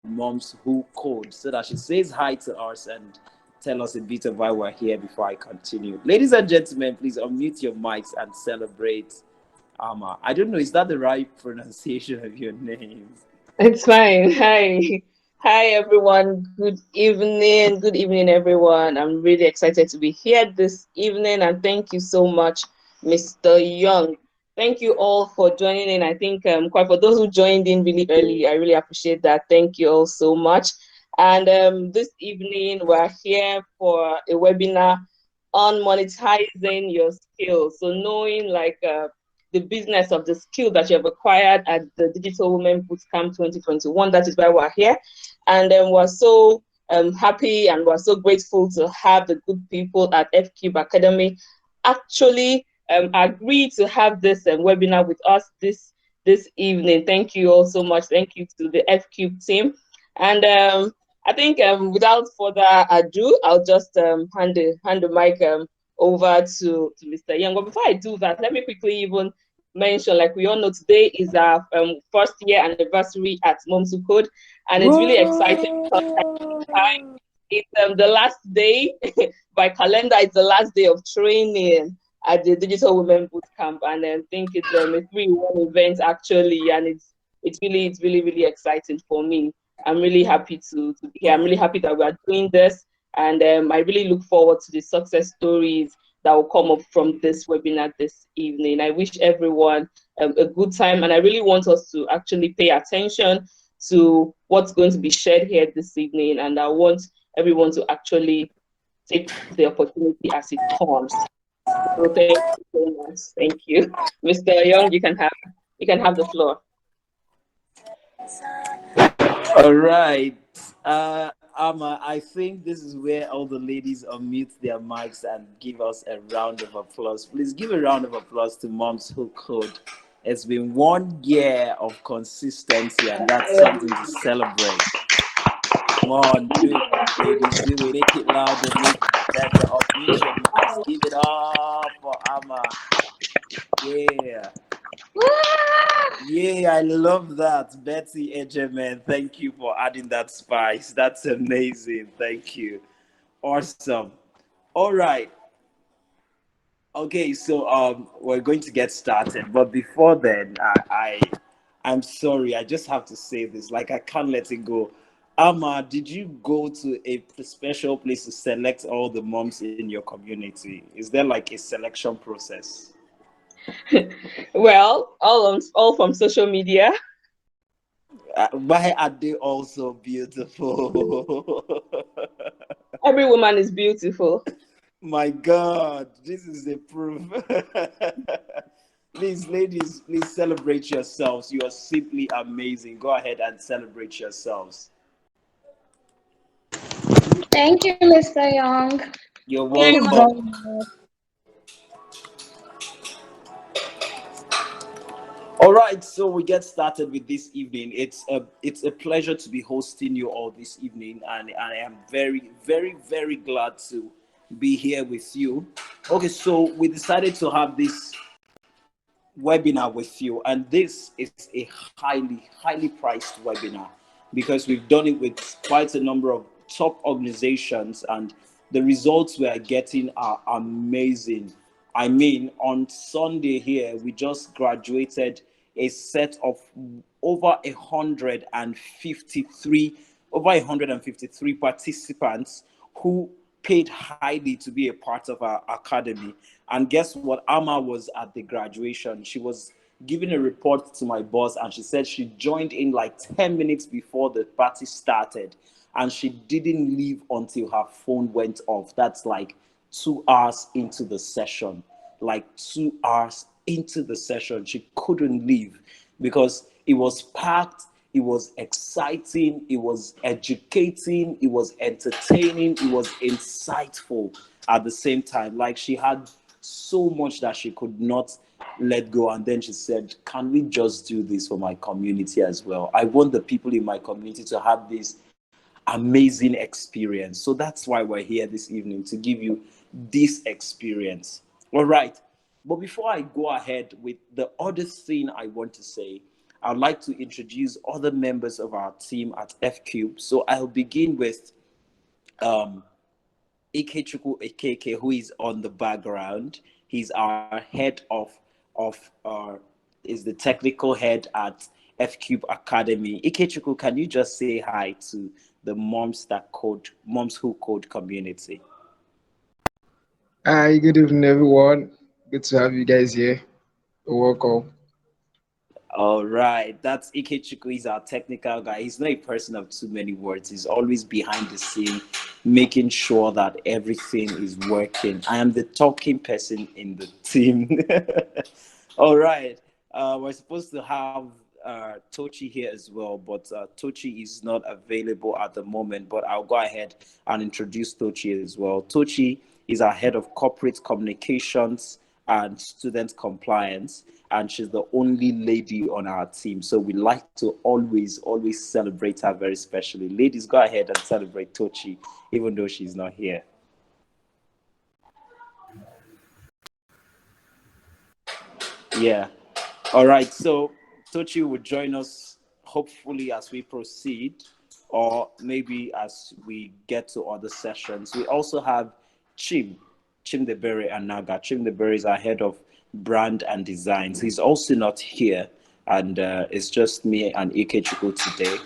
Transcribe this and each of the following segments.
Moms Who Code so that she says hi to us and tell us a bit of why we're here before I continue. Ladies and gentlemen, please unmute your mics and celebrate Ama. I don't know, is that the right pronunciation of your name? It's fine. Hi. Hi, everyone. Good evening. Good evening, everyone. I'm really excited to be here this evening, and thank you so much, Mr. Young. Thank you all for joining in. I think, quite for those who joined in really early, I really appreciate that. Thank you all so much. And this evening, we're here for a webinar on monetizing your skills. So, knowing the business of the skill that you have acquired at the Digital Women Bootcamp 2021. That is why we're here. And we're so happy and we're so grateful to have the good people at FCube Academy actually agree to have this webinar with us this evening. Thank you all so much. Thank you to the FCube team. And I think without further ado, I'll just hand the mic over to Mr. Young. But before I do that, let me quickly even mention, like we all know, today is our first year anniversary at Moms Who Code, and it's really exciting because Woo! it's the last day by calendar. It's the last day of training at the Digital Women Bootcamp, and I think it's a 3-in-1 event actually, and it's really exciting for me. I'm really happy to be here. I'm really happy that we are doing this, and I really look forward to the success stories that will come up from this webinar this evening. I wish everyone a good time, and I really want us to actually pay attention to what's going to be shared here this evening, and I want everyone to actually take the opportunity as it comes. So thank you so much. Thank you, Mr. Young. You can have the floor. All right. Ama, I think this is where all the ladies unmute their mics and give us a round of applause. Please give a round of applause to Moms Who Code. It's been 1 year of consistency, and that's something to celebrate. Come on, do it, ladies, do it. Make it louder, make it better. Unmute your mics. Give it up for Ama. Yeah. Yeah, I love that. Betsy Ejeman, thank you for adding that spice. That's amazing. Thank you. Awesome. All right. Okay, so we're going to get started. But before then, I'm sorry, I just have to say this. Like I can't let it go. Ama, did you go to a special place to select all the moms in your community? Is there like a selection process? Well, all from social media. Why are they all so beautiful? Every woman is beautiful. My God, this is a proof. Please, ladies, please celebrate yourselves. You are simply amazing. Go ahead and celebrate yourselves. Thank you, Mr. Young. You're Thank you welcome. very much. All right, so we get started with this evening. It's a pleasure to be hosting you all this evening, and I am very glad to be here with you. Okay, so we decided to have this webinar with you, and this is a highly priced webinar because we've done it with quite a number of top organizations, and the results we are getting are amazing. I mean, on Sunday here we just graduated a set of over 153 participants who paid highly to be a part of our academy. And guess what? Amma was at the graduation. She was giving a report to my boss, and she said she joined in like 10 minutes before the party started, and she didn't leave until her phone went off. That's like 2 hours into the session. Like 2 hours into the session, she couldn't leave because it was packed, it was exciting, it was educating, it was entertaining, it was insightful at the same time. Like she had so much that she could not let go. And then she said, can we just do this for my community as well? I want the people in my community to have this amazing experience. So that's why we're here this evening, to give you this experience. All right. But before I go ahead with the other thing I want to say, I'd like to introduce other members of our team at F Cube. So I'll begin with Ikechukwu Ekeke, who is on the background. He's our head of is the technical head at F Cube Academy. Ikechukwu, can you just say hi to the Moms Who Code community? Hi, good evening, everyone. Good to have you guys here. You're welcome. All right, that's Ikechukwu. He's our technical guy. He's not a person of too many words. He's always behind the scene, making sure that everything is working. I am the talking person in the team. All right, we're supposed to have Tochi here as well, but Tochi is not available at the moment. But I'll go ahead and introduce Tochi as well. Tochi is our head of corporate communications and student compliance, and she's the only lady on our team. So we like to always celebrate her very specially. Ladies, go ahead and celebrate Tochi, even though she's not here. Yeah. All right. So Tochi will join us hopefully as we proceed, or maybe as we get to other sessions. We also have Chimdebere Anaga. Chimdebere is our head of brand and designs. He's also not here, and it's just me and Ikechukwu today.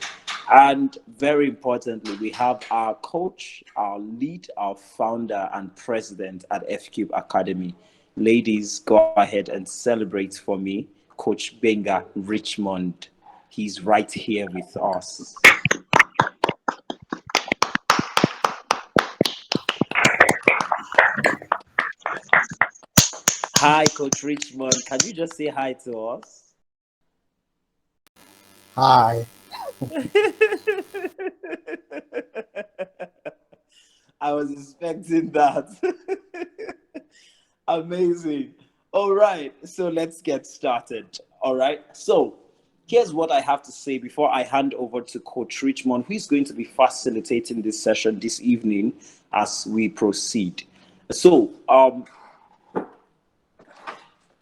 And very importantly, we have our coach, our lead, our founder and president at F Cube Academy. Ladies, go ahead and celebrate for me, Coach Benga Richmond. He's right here with us. Hi, Coach Richmond. Can you just say hi to us? Hi. I was expecting that. Amazing. All right, so let's get started. All right, so here's what I have to say before I hand over to Coach Richmond, who is going to be facilitating this session this evening as we proceed. So,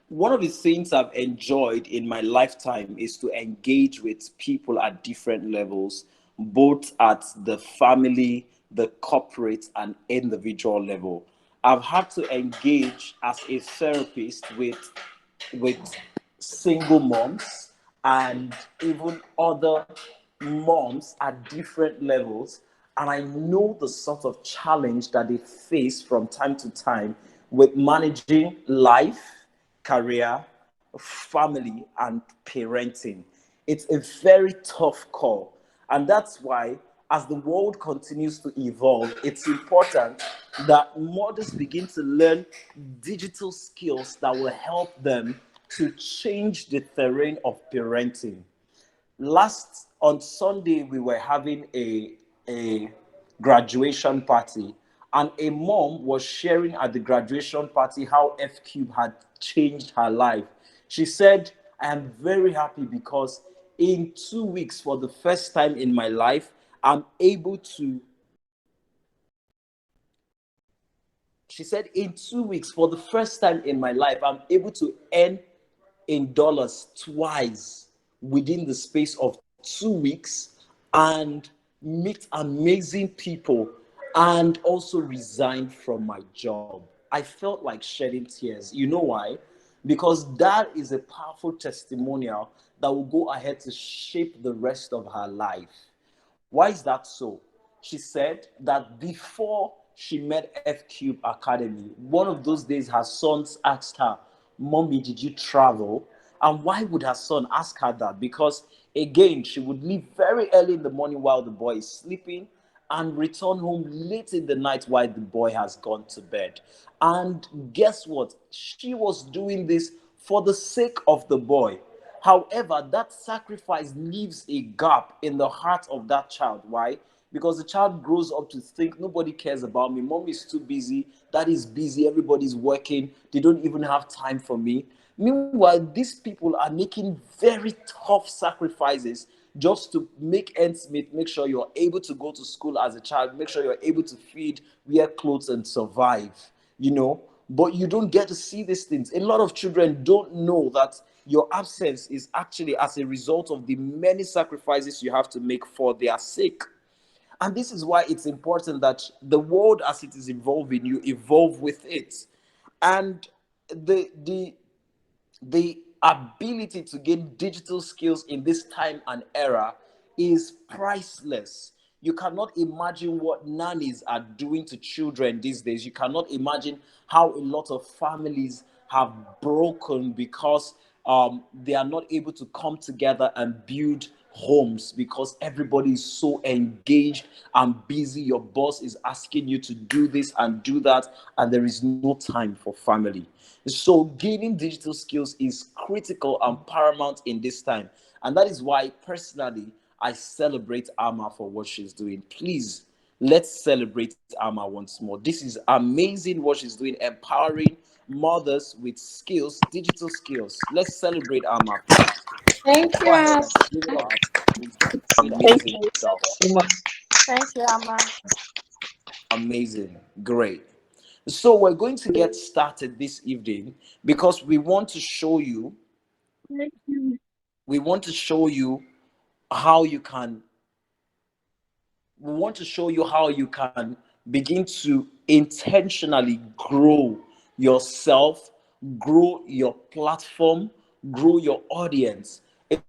one of the things I've enjoyed in my lifetime is to engage with people at different levels, both at the family, the corporate, and individual level. I've had to engage as a therapist with single moms and even other moms at different levels. And I know the sort of challenge that they face from time to time with managing life, career, family, and parenting. It's a very tough call. And that's why, as the world continues to evolve, it's important that mothers begin to learn digital skills that will help them to change the terrain of parenting. Last on Sunday, we were having a graduation party, and a mom was sharing at the graduation party how F Cube had changed her life. She said, I am very happy because in 2 weeks, for the first time in my life, I'm able to. She said, in 2 weeks, for the first time in my life, I'm able to earn in dollars twice within the space of 2 weeks and meet amazing people and also resign from my job. I felt like shedding tears. You know why? Because that is a powerful testimonial that will go ahead to shape the rest of her life. Why is that so? She said that before she met F Cube Academy, one of those days her sons asked her, Mommy, did you travel? And why would her son ask her that? Because again, she would leave very early in the morning while the boy is sleeping and return home late in the night while the boy has gone to bed. And guess what? She was doing this for the sake of the boy. However, that sacrifice leaves a gap in the heart of that child. Why? Because the child grows up to think nobody cares about me. Mom is too busy. Dad is busy. Everybody's working. They don't even have time for me. Meanwhile, these people are making very tough sacrifices just to make ends meet, make sure you're able to go to school as a child, make sure you're able to feed, wear clothes, and survive, you know. But you don't get to see these things. A lot of children don't know that your absence is actually as a result of the many sacrifices you have to make for their sake. And this is why it's important that the world as it is evolving, you evolve with it. And the ability to gain digital skills in this time and era is priceless. You cannot imagine what nannies are doing to children these days. You cannot imagine how a lot of families have broken because they are not able to come together and build homes because everybody is so engaged and busy. Your boss is asking you to do this and do that, and there is no time for family. So gaining digital skills is critical and paramount in this time. And that is why personally I celebrate Ama for what she's doing. Please, let's celebrate Ama once more. This is amazing what she's doing, empowering mothers with skills, digital skills. Let's celebrate Ama, please. Thank Go you, ahead Am. and give it up. Thank Amazing you stuff. so much. Thank you, Amma. Amazing. Great. So we're going to get started this evening because we want to show you how you can we want to show you how you can begin to intentionally grow yourself, grow your platform, grow your audience.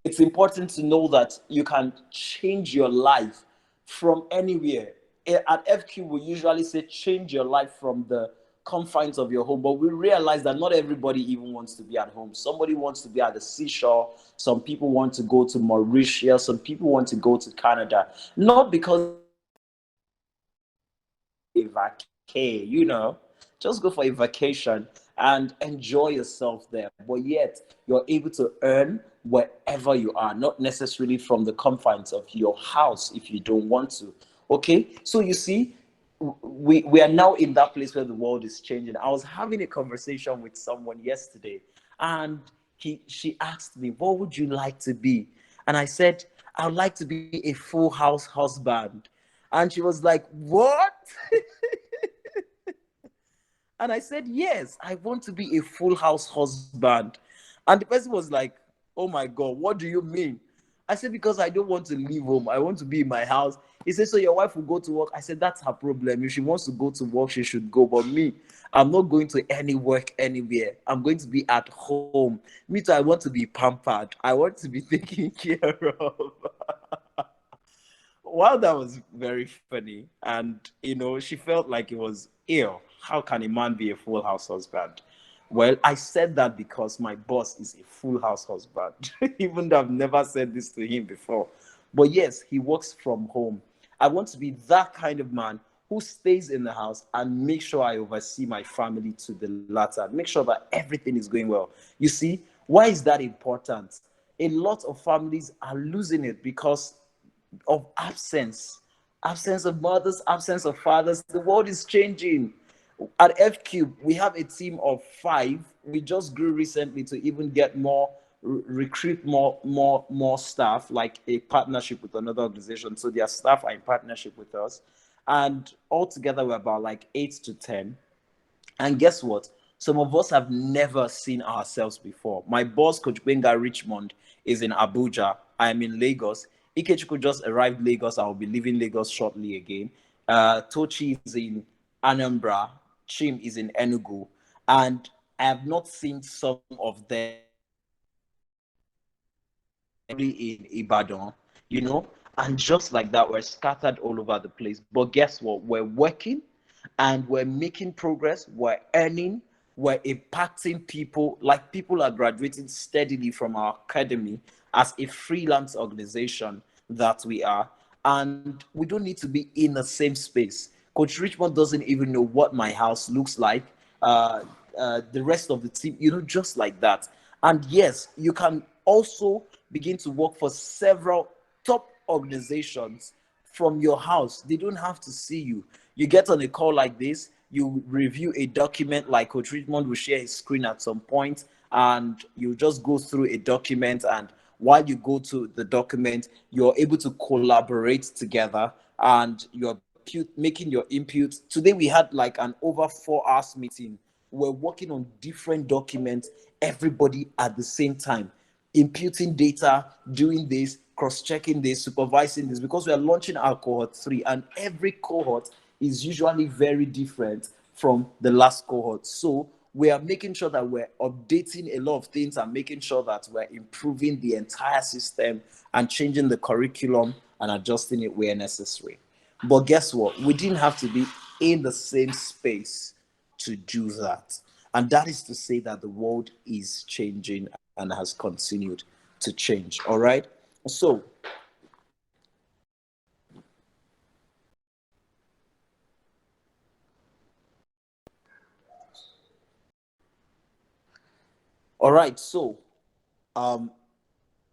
It's important to know that you can change your life from anywhere. At FQ, we usually say change your life from the confines of your home, but we realize that not everybody even wants to be at home. Somebody wants to be at the seashore. Some people want to go to Mauritius. Some people want to go to Canada. Not because a vacay, just go for a vacation and enjoy yourself there. But yet, you're able to earn wherever you are, not necessarily from the confines of your house if you don't want to. Okay, so you see, we are now in that place where the world is changing. I was having a conversation with someone yesterday, and she asked me, "What would you like to be?" And I said, "I would like to be a full house husband." And she was like, "What?" And I said, "Yes, I want to be a full house husband." And the person was like, "Oh my God, what do you mean?" I said, "Because I don't want to leave home. I want to be in my house." He said, "So your wife will go to work?" I said, "That's her problem. If she wants to go to work, she should go. But me, I'm not going to any work anywhere. I'm going to be at home. Me too, I want to be pampered. I want to be taken care of." Well, that was very funny. And, she felt like it was ill. How can a man be a full house husband? Well, I said that because my boss is a full house husband, even though I've never said this to him before. But yes, he works from home. I want to be that kind of man who stays in the house and make sure I oversee my family to the latter, make sure that everything is going well. You see, why is that important? A lot of families are losing it because of absence of mothers, absence of fathers. The world is changing. At F Cube, we have a team of 5. We just grew recently to even get more, recruit more staff, like a partnership with another organization. So their staff are in partnership with us, and altogether we're about like 8 to 10. And guess what? Some of us have never seen ourselves before. My boss, Coach Benga Richmond, is in Abuja. I am in Lagos. Ikechukwu just arrived Lagos. I will be leaving Lagos shortly again. Tochi is in Anambra. Chim is in Enugu. And I have not seen some of them in Ibadan, and just like that, we're scattered all over the place. But guess what? We're working and we're making progress, we're earning, we're impacting people. Like, people are graduating steadily from our academy as a freelance organization that we are. And we don't need to be in the same space. Coach Richmond doesn't even know what my house looks like. The rest of the team, just like that. And yes, you can also begin to work for several top organizations from your house. They don't have to see you. You get on a call like this, you review a document, like Coach Richmond will share his screen at some point, and you just go through a document. And while you go to the document, you're able to collaborate together, and you're making your input. Today we had like an over 4 hours meeting were working on different documents, everybody at the same time, imputing data, doing this, cross-checking this, supervising this, because we are launching our cohort 3, and every cohort is usually very different from the last cohort. So we are making sure that we're updating a lot of things and making sure that we're improving the entire system and changing the curriculum and adjusting it where necessary. But guess what? We didn't have to be in the same space to do that. And that is to say that the world is changing and has continued to change. All right. So, all right. So, um,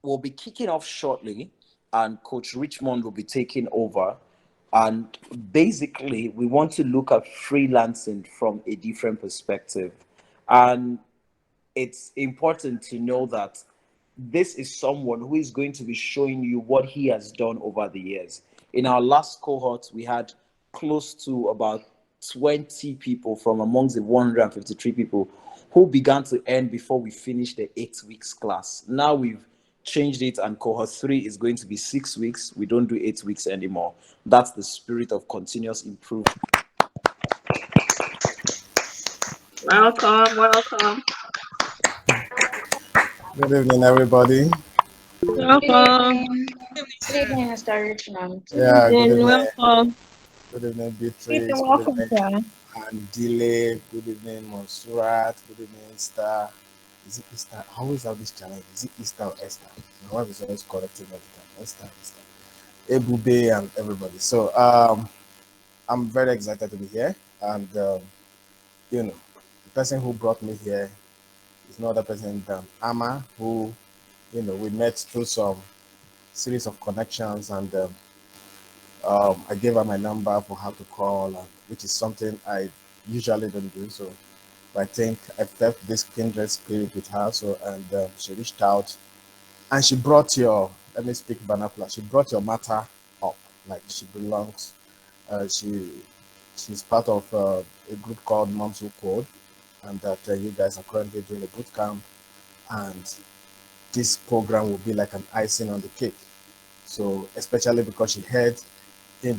we'll be kicking off shortly, and Coach Richmond will be taking over. And basically, we want to look at freelancing from a different perspective. And it's important to know that this is someone who is going to be showing you what he has done over the years. In our last cohort, we had close to about 20 people from amongst the 153 people who began to earn before we finished the 8 weeks class. Now we've changed it, and cohort 3 is going to be 6 weeks. We don't do 8 weeks anymore. That's the spirit of continuous improvement. Welcome. Good evening, everybody. Good Welcome. evening. Good evening, Mr. Richmond. Yeah, good evening. Welcome. Good evening, You're Beatrice. Good welcome, evening, sir. Andile. Good evening, Monsurat. Good evening, Esther. Is it Esther? I always have this challenge. Is it Esther or Esther? My wife is always correcting me all the time. Esther. Ebube and everybody. So, I'm very excited to be here. And, the person who brought me here is no other person than Ama, who, we met through some series of connections, and I gave her my number for her to call, which is something I usually don't do. So I think I felt this kindred spirit with her. So, and she reached out, and she brought let me speak vernacular, she brought your matter up like she belongs. She's part of a group called Moms Who Code, and that you guys are currently doing a boot camp, and this program will be like an icing on the cake. So especially because she had, a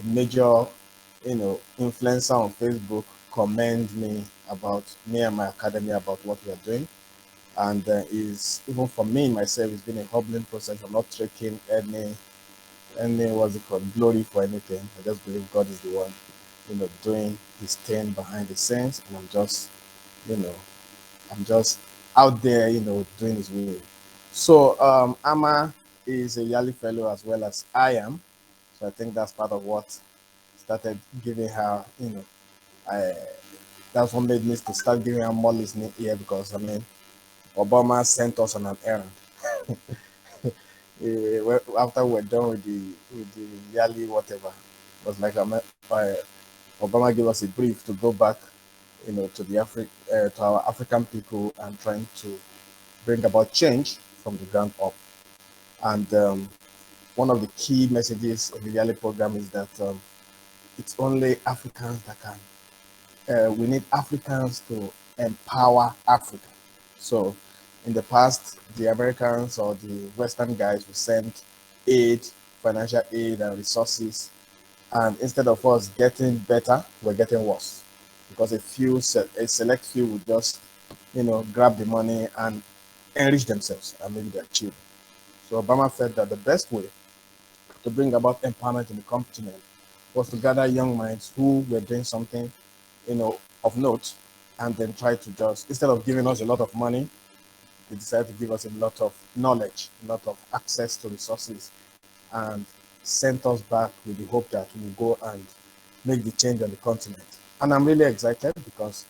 major, influencer on Facebook commend me about me and my academy, about what we are doing. And is even for me myself, it's been a humbling process. I'm not taking any what's it called, glory for anything. I just believe God is the one, doing his thing behind the scenes, and you know, I'm just out there, doing his will. So Ama is a yearly fellow as well as I am. So I think that's part of what started giving her, that's what made me to start giving her more listening ear, because Obama sent us on an errand. After we're done with the yearly whatever, it was like Obama gave us a brief to go back, to to our African people, and trying to bring about change from the ground up. And one of the key messages of the yearly program is that it's only Africans that can. We need Africans to empower Africa. So, in the past, the Americans or the Western guys will send aid, financial aid, and resources, and instead of us getting better, we're getting worse, because a select few would just, grab the money and enrich themselves and maybe their children. So Obama felt that the best way to bring about empowerment in the continent was to gather young minds who were doing something, of note, and then try to just, instead of giving us a lot of money, they decided to give us a lot of knowledge, a lot of access to resources, and sent us back with the hope that we will go and make the change on the continent. And I'm really excited because,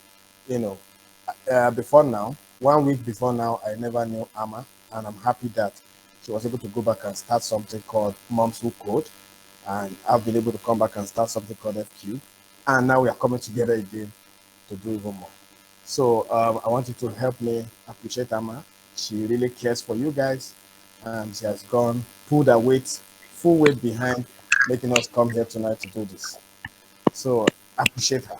before now, 1 week before now, I never knew Ama, and I'm happy that she was able to go back and start something called Moms Who Code, and I've been able to come back and start something called FQ, and now we are coming together again to do even more. So I want you to help me appreciate Ama. She really cares for you guys, and she has pulled her weight, full weight behind making us come here tonight to do this. So appreciate her.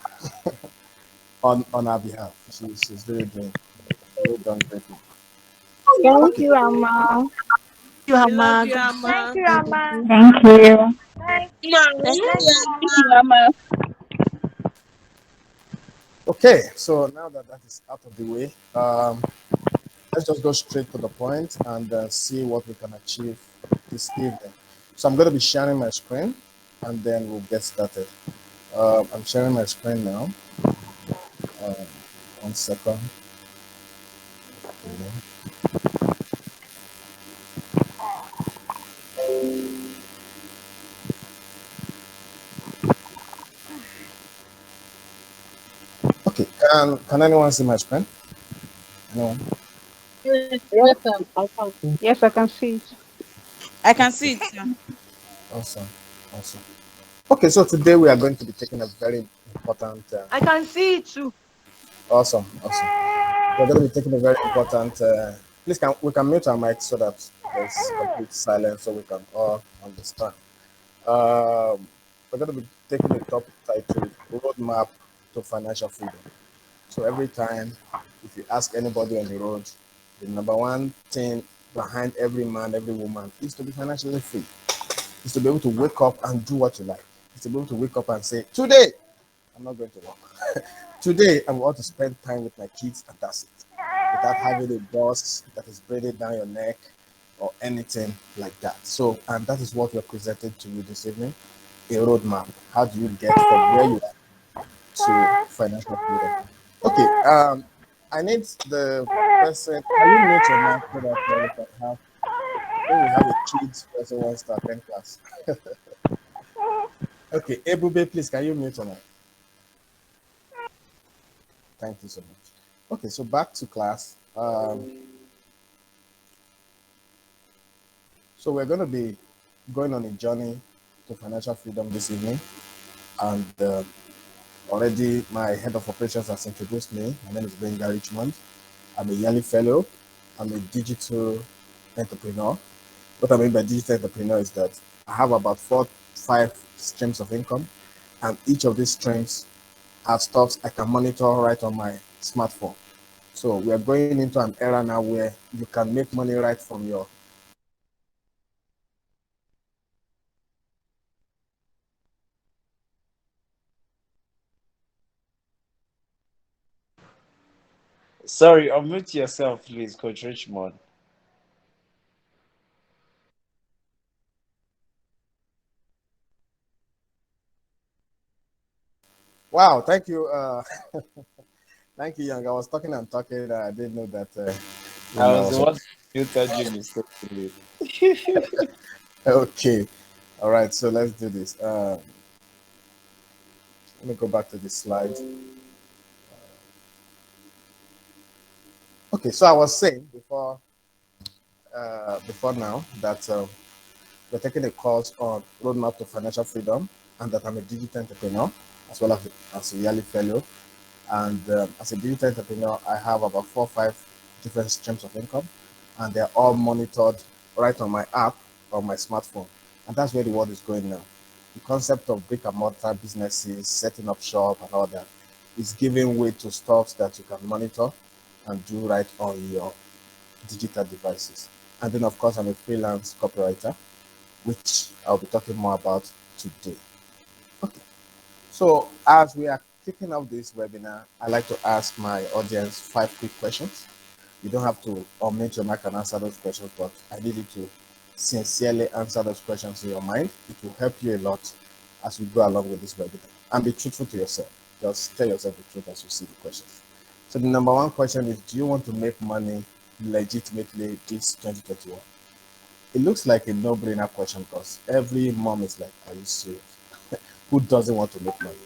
on our behalf. She's really done greatly. Thank Okay. you, Amma. You, We love Hama. you, God Thank Amma. you, bless Amma. you. Thank you. Thank Thank thank you, you. Amma. Okay. So now that that is out of the way, let's just go straight to the point and see what we can achieve this evening. So I'm going to be sharing my screen, and then we'll get started. I'm sharing my screen now. Um, 1 second. Okay. Can anyone see my screen? Anyone? Yes, I can. Yes, I can see it. I can Okay. see it, sir. Awesome. Awesome. Okay. So today we are going to be taking a very important. I can see it too. Awesome. Awesome. We're going to be taking a very important. Please, we can mute our mic so that there's complete silence, so we can all understand. We're going to be taking a topic titled "Roadmap to Financial Freedom." So every time, if you ask anybody on the road, the number one thing behind every man, every woman is to be financially free. Is to be able to wake up and do what you like. Is to be able to wake up and say, "Today, I'm not going to work. Today, I want to spend time with my kids, and that's it." Without having a boss that is breathing down your neck or anything like that. So, and that is what we're presented to you this evening, a roadmap. How do you get from where you are to financial freedom? Okay, I need the person. Can you mute your mic so that we can have, when we have a kids person wants to attend class? Okay, Ebube, please, can you mute your mic? Thank you so much. Okay, so back to class. So we're going to be going on a journey to financial freedom this evening, and already my head of operations has introduced me. My name is Benga Richmond. I'm a yearly fellow. I'm a digital entrepreneur. What I mean by digital entrepreneur is that I have about 5 streams of income, and each of these streams have stuff I can monitor right on my smartphone. So we are going into an era now where you can make money right from your. Sorry, unmute yourself, please, Coach Richmond. Wow, thank you. Thank you, Young. I was talking and talking. I didn't know that. I I was the was one who muted you mistakenly. okay. All right, so let's do this. Let me go back to the slide. Okay, so I was saying before now that we're taking a course on roadmap to financial freedom, and that I'm a digital entrepreneur as well as a yearly fellow. And as a digital entrepreneur, I have about 4 or 5 different streams of income, and they're all monitored right on my app or my smartphone. And that's where the world is going now. The concept of brick and mortar businesses, setting up shop, and all that is giving way to stuff that you can monitor and do right on your digital devices. And then, of course, I'm a freelance copywriter, which I'll be talking more about today. Okay. So, as we are kicking off this webinar, I like to ask my audience 5 quick questions. You don't have to unmute your mic and answer those questions, but I need you to sincerely answer those questions in your mind. It will help you a lot as we go along with this webinar. And be truthful to yourself. Just tell yourself the truth as you see the questions. So the number one question is, do you want to make money legitimately this 2021? It looks like a no-brainer question because every mom is like, are you serious? Who doesn't want to make money?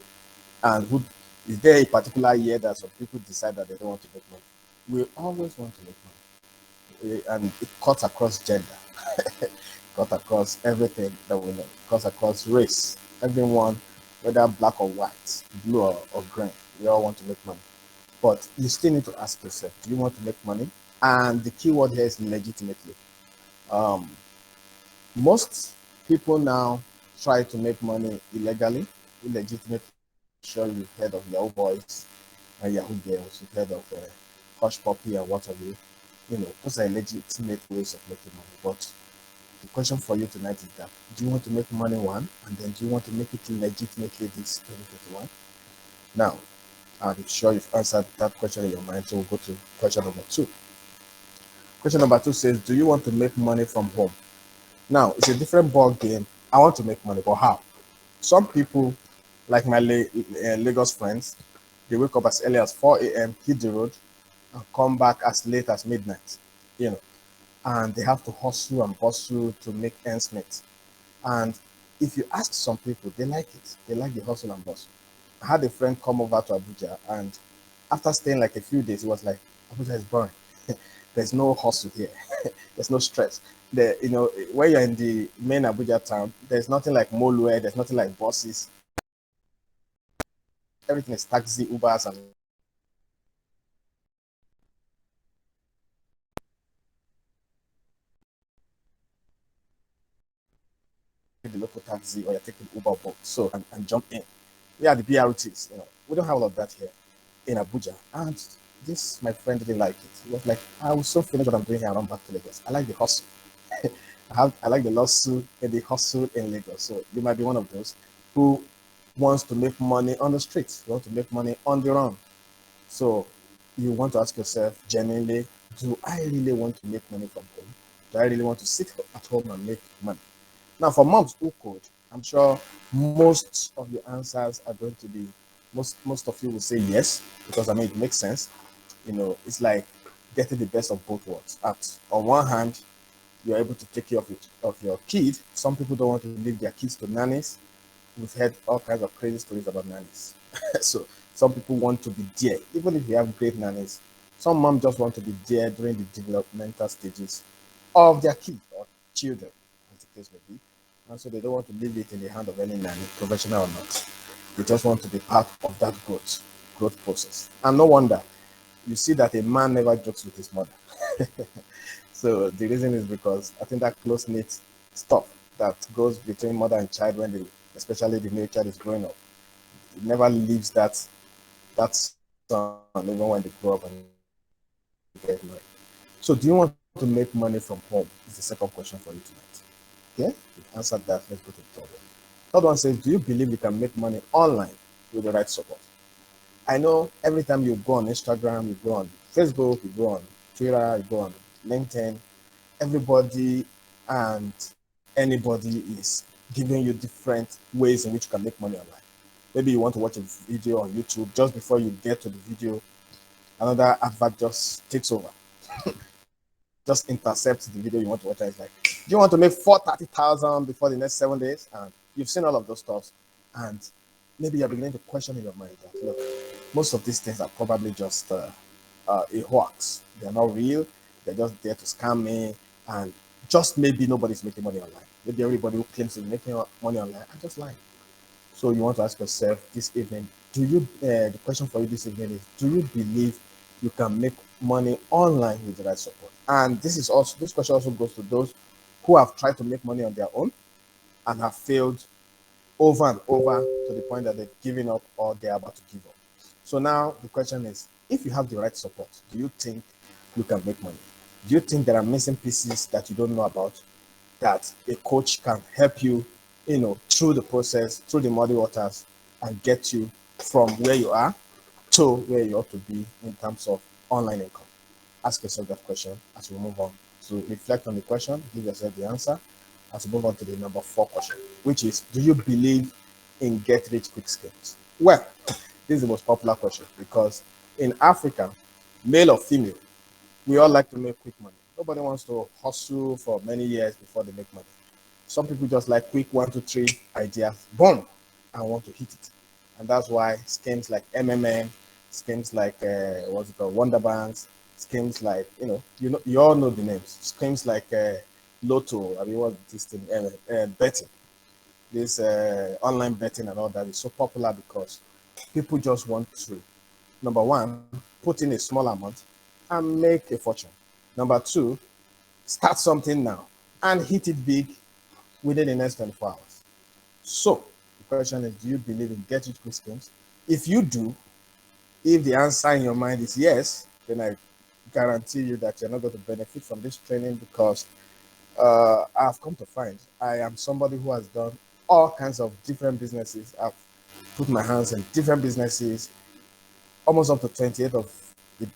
And who is there a particular year that some people decide that they don't want to make money? We always want to make money. And it cuts across gender, cuts across everything that we know, cuts across race. Everyone, whether black or white, blue or green, we all want to make money. But you still need to ask yourself, do you want to make money? And the key word here is legitimately. Most people now try to make money illegally, illegitimately. Sure, you've heard of Yahoo Boys, Yahoo girls, you've heard of Hush Puppy and what have you. Those are legitimate ways of making money. But the question for you tonight is that, do you want to make money one, and then do you want to make it legitimately this 2021? Now, I'm sure you've answered that question in your mind, so we'll go to question number 2. Question number 2 says, do you want to make money from home? Now, it's a different ball game. I want to make money, but how? Some people, like my Lagos friends, they wake up as early as 4 a.m., hit the road, and come back as late as midnight, and they have to hustle and bustle to make ends meet. And if you ask some people, they like it. They like the hustle and bustle. I had a friend come over to Abuja, and after staying like a few days, he was like, Abuja is boring. There's no hustle here. There's no stress. When you're in the main Abuja town, there's nothing like Molue, there's nothing like buses. Everything is taxi, Ubers, and the local taxi, or you're taking Uber boat. So and jump in. Yeah, the BRTs. We don't have all of that here in Abuja. And this, my friend, didn't like it. He was like, I will so finish what I'm doing here and run back to Lagos. I like the hustle. I like the lawsuit and the hustle in Lagos. So you might be one of those who wants to make money on the streets. You want to make money on the run. So you want to ask yourself genuinely, do I really want to make money from home? Do I really want to sit at home and make money? Now, for moms who could, I'm sure most of your answers are going to be, most of you will say yes, because it makes sense. It's like getting the best of both worlds. On one hand, you're able to take care of your kid. Some people don't want to leave their kids to nannies. We've heard all kinds of crazy stories about nannies. So some people want to be there, even if you have great nannies. Some moms just want to be there during the developmental stages of their kid or children, as the case may be. And so they don't want to leave it in the hand of any nanny, professional or not. They just want to be part of that growth process. And no wonder you see that a man never jokes with his mother. So the reason is because I think that close-knit stuff that goes between mother and child especially the new child is growing up, it never leaves that son even when they grow up and get married. So do you want to make money from home? Is the second question for you tonight. Okay, you've answered that. Let's go to the third one. Third one says, do you believe you can make money online with the right support? I know every time you go on Instagram, you go on Facebook, you go on Twitter, you go on LinkedIn, everybody and anybody is giving you different ways in which you can make money online. Maybe you want to watch a video on YouTube. Just before you get to the video, another advert just takes over. Just intercepts the video you want to watch. And it's like, do you want to make 430,000 before the next 7 days? And you've seen all of those stuff, and maybe you're beginning to question in your mind that, look, most of these things are probably just a hoax. They're not real. They're just there to scam me, and just maybe nobody's making money online. Maybe everybody who claims to be making money online are just lying. So you want to ask yourself this evening, the question for you this evening is, do you believe you can make money online with the right support? And this question also goes to those who have tried to make money on their own and have failed over and over to the point that they've given up or they're about to give up. So now the question is, if you have the right support, do you think you can make money? Do you think there are missing pieces that you don't know about, that a coach can help you, through the process, through the muddy waters, and get you from where you are to where you ought to be in terms of online income? Ask yourself that question as we move on. So reflect on the question, give yourself the answer, as we move on to the number 4 question, which is, do you believe in get-rich-quick schemes? Well, this is the most popular question because in Africa, male or female, we all like to make quick money. Nobody wants to hustle for many years before they make money. Some people just like quick 1, 2, 3 ideas, boom, and want to hit it. And that's why schemes like MMM, schemes like Wonder Banks, schemes like you all know the names. Schemes like Lotto, what's this thing? Betting, this online betting and all that is so popular because people just want to, number one, put in a small amount and make a fortune. Number 2, start something now and hit it big within the next 24 hours. So the question is, do you believe in get-rich-quick schemes? If you do, If the answer in your mind is yes, then I guarantee you that you're not going to benefit from this training because I've come to find I am somebody who has done all kinds of different businesses. I've put my hands in different businesses, almost up to 28 of the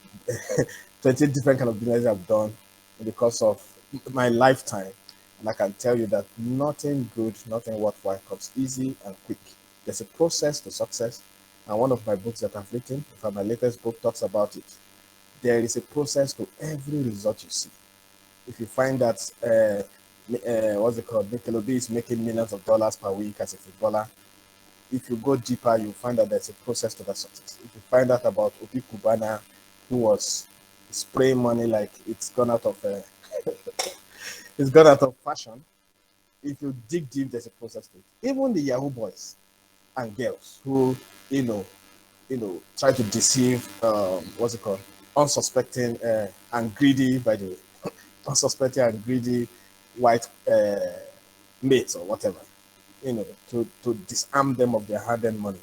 28 different kind of businesses I've done in the course of my lifetime. And I can tell you that nothing good, nothing worthwhile comes easy and quick. There's a process to success. And one of my books that I've written, in fact, my latest book talks about it. There is a process to every result you see. If you find that, what's it called, Mikel is making millions of dollars per week as a footballer, if you go deeper, you find that there's a process to that success. If you find out about Opi Kubana, who was spraying money like it's gone out of it's gone out of fashion, if you dig deep, there's a process to it. Even the Yahoo boys and girls who, try to deceive, what's it called, unsuspecting and greedy, by the way, unsuspecting and greedy white mates or whatever, to disarm them of their hard-earned money.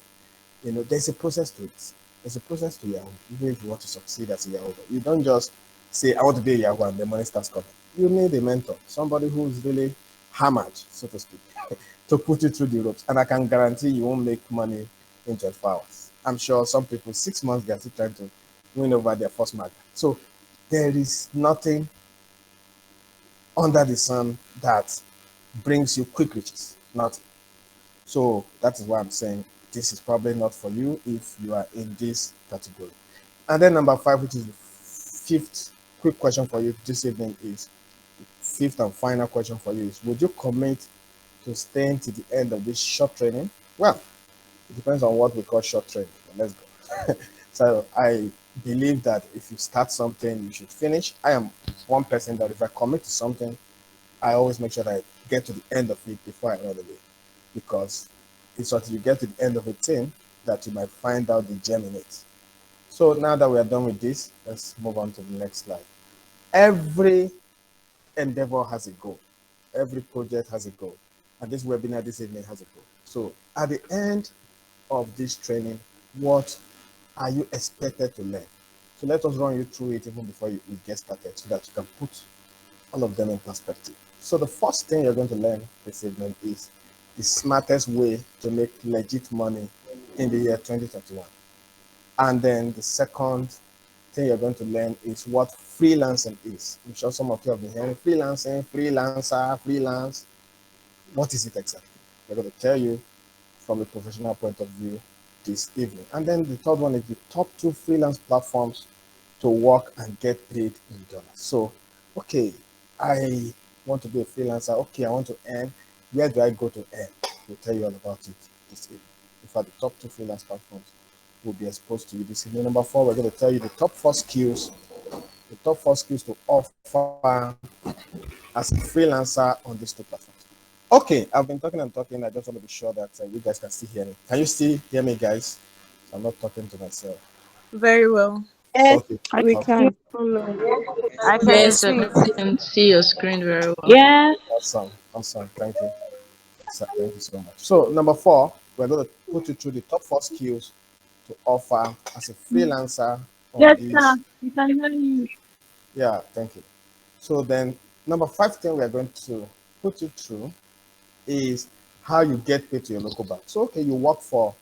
There's a process to it. There's a process to Yahoo. Even if you want to succeed as a Yahoo, you don't just say, I want to be a Yahoo and the money starts coming. You need a mentor, somebody who's really hammered, so to speak, to put you through the ropes. And I can guarantee you won't make money in 24 hours. I'm sure some people, 6 months, they're still trying to win over their first market. So there is nothing under the sun that brings you quick riches. Nothing. So that is why I'm saying this is probably not for you if you are in this category. And then number 5, which is the fifth quick question for you this evening, is the fifth and final question for you is: would you commit to staying to the end of this short training? Well, it depends on what we call short training. But let's go. So I believe that if you start something, you should finish. I am one person that if I commit to something, I always make sure that I get to the end of it before I run away, because it's until you get to the end of a thing that you might find out the gem in it. So now that we are done with this, let's move on to the next slide. Every endeavor has a goal. Every project has a goal. And this webinar this evening has a goal. So at the end of this training, what are you expected to learn? So let us run you through it even before we get started so that you can put all of them in perspective. So the first thing you're going to learn this evening is the smartest way to make legit money in the year 2021. And then the second thing you're going to learn is what freelancing is. I'm sure some of you have been hearing freelancing, freelancer, freelance. What is it exactly? We're going to tell you from a professional point of view this evening. And then the third one is the top 2 freelance platforms to work and get paid in dollars. So, okay, I want to be a freelancer. Okay, I want to earn. Where do I go to earn? We'll tell you all about it this evening. In fact, the top 2 freelance platforms will be exposed to you this evening. Number 4, we're going to tell you the top 4 skills, to offer as a freelancer on these 2 platforms. Okay, I've been talking and talking. I just want to be sure that you guys can still hear me. Can you still hear me, guys? So I'm not talking to myself. Very well. Okay. We Okay. can. I can Yes, I see. can see your screen very well. Yes. Awesome. Thank you. Thank you so much. So number 4, we're going to put you through the top 4 skills to offer as a freelancer on Yes, these. sir. We can hear you. Yeah, thank you. So then number 5 thing we're going to put you through is how you get paid to your local bank. So okay, you work for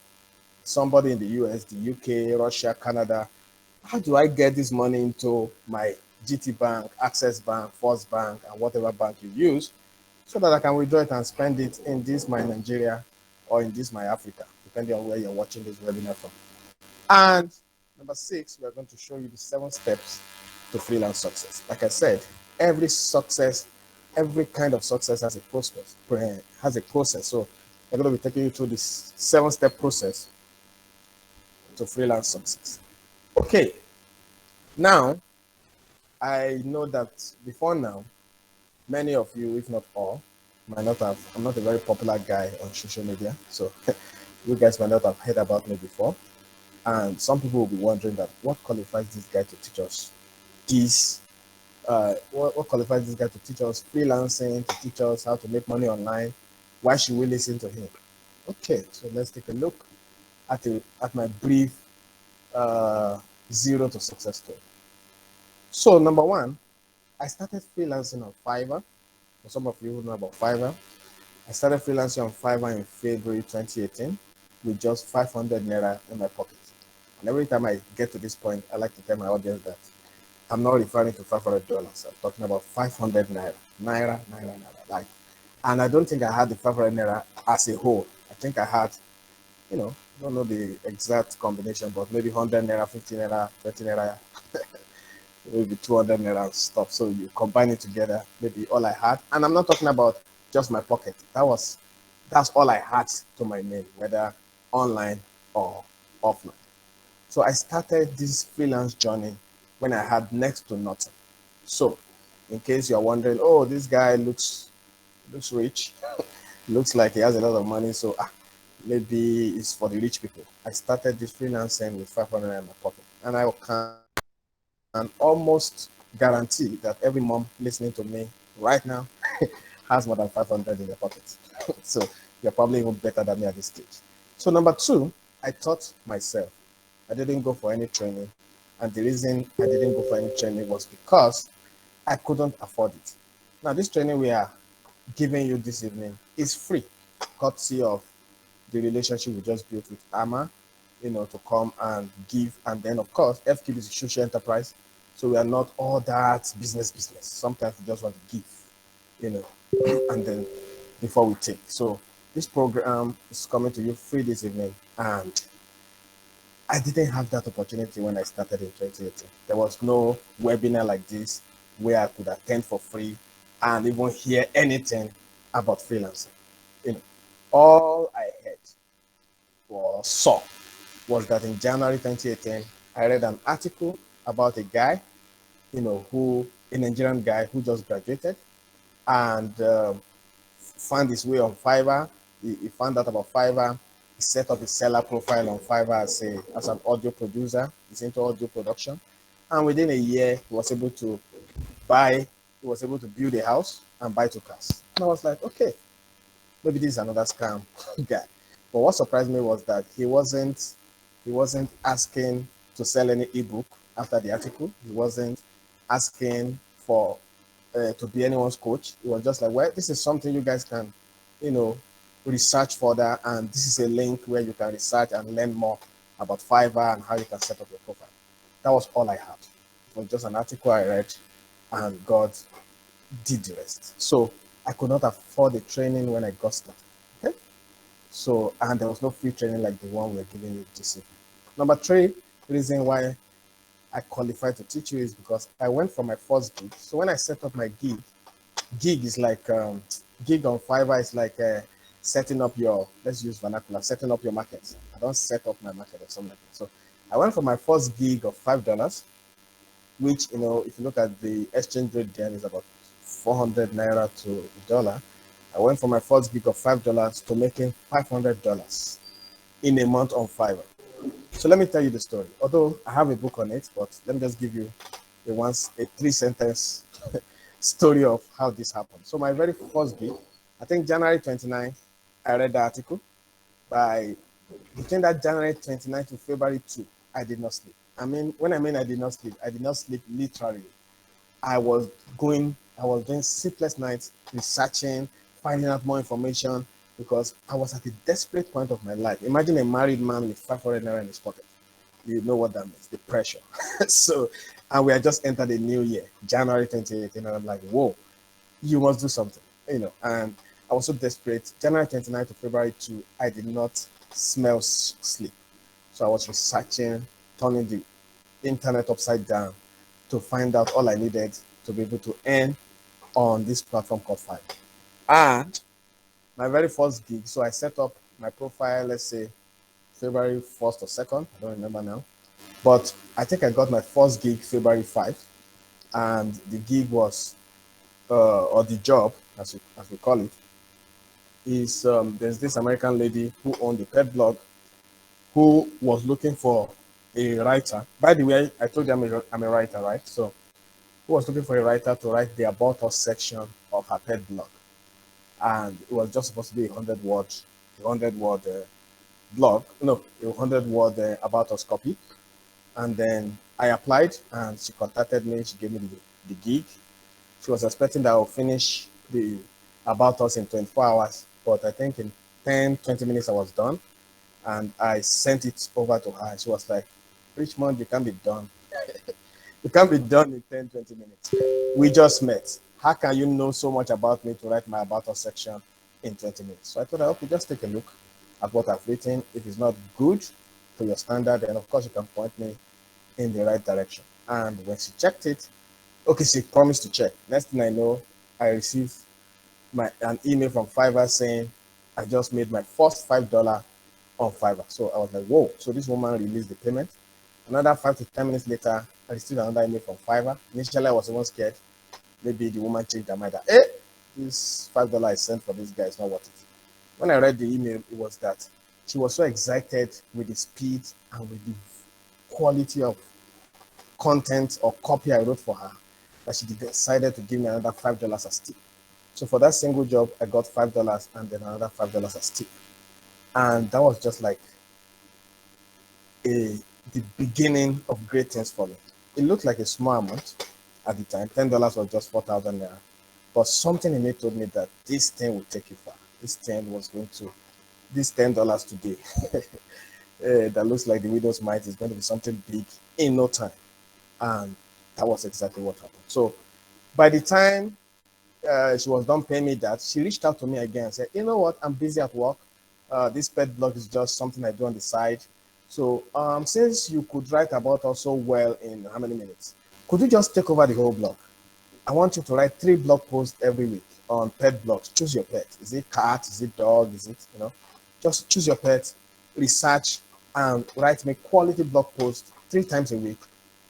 somebody in the US, the UK, Russia, Canada. How do I get this money into my GT Bank, Access Bank, First Bank, and whatever bank you use, so that I can withdraw it and spend it in this my Nigeria or in this my Africa, depending on where you're watching this webinar from. And number 6, we're going to show you the 7 steps to freelance success. Like I said, every kind of success has a process. So we're going to be taking you through this 7-step process to freelance success. Okay. Now, I know that before now, many of you, if not all, might not have. I'm not a very popular guy on social media, so you guys might not have heard about me before. And some people will be wondering that what qualifies this guy to teach us this? What qualifies this guy to teach us freelancing, to teach us how to make money online? Why should we listen to him? Okay, so let's take a look at my brief uh, zero to success story. So number one, I started freelancing on Fiverr. For some of you who know about Fiverr, I started freelancing on Fiverr in February 2018 with just 500 naira in my pocket. And every time I get to this point, I like to tell my audience that I'm not referring to $500. I'm talking about 500 naira, naira. Like, and I don't think I had the 500 naira as a whole. I think I had, I don't know the exact combination, but maybe 100 naira, 50 naira, 20 naira, maybe 200 naira and stuff. So you combine it together, maybe all I had. And I'm not talking about just my pocket. That's all I had to my name, whether online or offline. So I started this freelance journey when I had next to nothing. So in case you're wondering, oh, this guy looks rich, looks like he has a lot of money, so maybe it's for the rich people. I started this freelancing with 500 in my pocket, and I can almost guarantee that every mom listening to me right now has more than 500 in their pocket. So you're probably even better than me at this stage. So number two, I taught myself. I didn't go for any training. And the reason I didn't go for any training was because I couldn't afford it. Now, this training we are giving you this evening is free, courtesy of the relationship we just built with Ama, to come and give. And then, of course, FKIP is a social enterprise. So we are not all that business. Sometimes we just want to give, and then before we take. So this program is coming to you free this evening. And I didn't have that opportunity when I started in 2018. There was no webinar like this where I could attend for free and even hear anything about freelancing. All I heard or saw was that in January 2018, I read an article about a guy, a Nigerian guy who just graduated and found his way on Fiverr. He found out about Fiverr. He set up his seller profile on Fiverr as an audio producer. He's into audio production. And within a year, he was able to build a house and buy 2 cars. And I was like, okay, maybe this is another scam guy. But what surprised me was that he wasn't asking to sell any ebook after the article. He wasn't asking for to be anyone's coach. It was just like, well, this is something you guys can, research further, and this is a link where you can research and learn more about Fiverr and how you can set up your profile. That was all I had. It was just an article I read, and God did the rest. So I could not afford the training when I got started. Okay? So, and there was no free training like the one we're giving you this evening. Number 3 reason why I qualified to teach you is because I went for my first gig. So when I set up my gig is like gig on Fiverr is like setting up your, let's use vernacular, setting up your market. I don't set up my market or something like that. So I went for my first gig of $5, which, if you look at the exchange rate then is about 400 naira to a dollar. I went for my first gig of $5 to making $500 in a month on Fiverr. So let me tell you the story. Although I have a book on it, but let me just give you a 3-sentence story of how this happened. So my very first gig, I think January 29, I read the article. Between that January 29 to February 2, I did not sleep. When I did not sleep literally. I was doing sleepless nights, researching, finding out more information, because I was at a desperate point of my life. Imagine a married man with 500 naira in his pocket. You know what that means, the pressure. So, and we had just entered a new year, January 2018, and I'm like, whoa, you must do something, and I was so desperate. January 29 to February 2, I did not smell sleep. So I was researching, turning the internet upside down to find out all I needed to be able to earn on this platform called Fiverr. And my very first gig, so I set up my profile, let's say February 1st or 2nd, I don't remember now. But I think I got my first gig February 5, and the gig was, or the job, as we call it, is there's this American lady who owned a pet blog who was looking for a writer. By the way, I told you I'm a writer, right? So who was looking for a writer to write the About Us section of her pet blog. And it was just supposed to be a 100-word blog, no, a 100-word About Us copy. And then I applied, and she contacted me. She gave me the gig. She was expecting that I'll finish the About Us in 24 hours, but I think in 10, 20 minutes I was done. And I sent it over to her. She was like, Richmond, you can't be done. You can't be done in 10, 20 minutes. We just met. How can you know so much about me to write my About Us section in 20 minutes? So I told her, okay, just take a look at what I've written. If it's not good to your standard, then of course you can point me in the right direction. And when she checked it, okay, she promised to check. Next thing I know, I received an email from Fiverr saying I just made my first $5 on Fiverr. So I was like, whoa. So this woman released the payment. Another 5 to 10 minutes later, I received another email from Fiverr. Initially, I was even scared. Maybe the woman changed her mind that, hey, this $5 I sent for this guy is not worth it. When I read the email, it was that she was so excited with the speed and with the quality of content or copy I wrote for her that she decided to give me another $5 as tip. So for that single job, I got $5 and then another $5 as tip. And that was just like the beginning of great things for me. It looked like a small amount at the time. $10 was just 4,000 naira. But something in me told me that this thing would take you far. This $10 today that looks like the widow's mite is going to be something big in no time. And that was exactly what happened. So by the time she was done paying me that, she reached out to me again and said, you know what, I'm busy at work. This pet blog is just something I do on the side. So since you could write about us so well in how many minutes, could you just take over the whole blog? I want you to write 3 blog posts every week on pet blogs. Choose your pet. Is it cat? Is it dog? Is it, just choose your pet, research, and write me quality blog posts 3 times a week.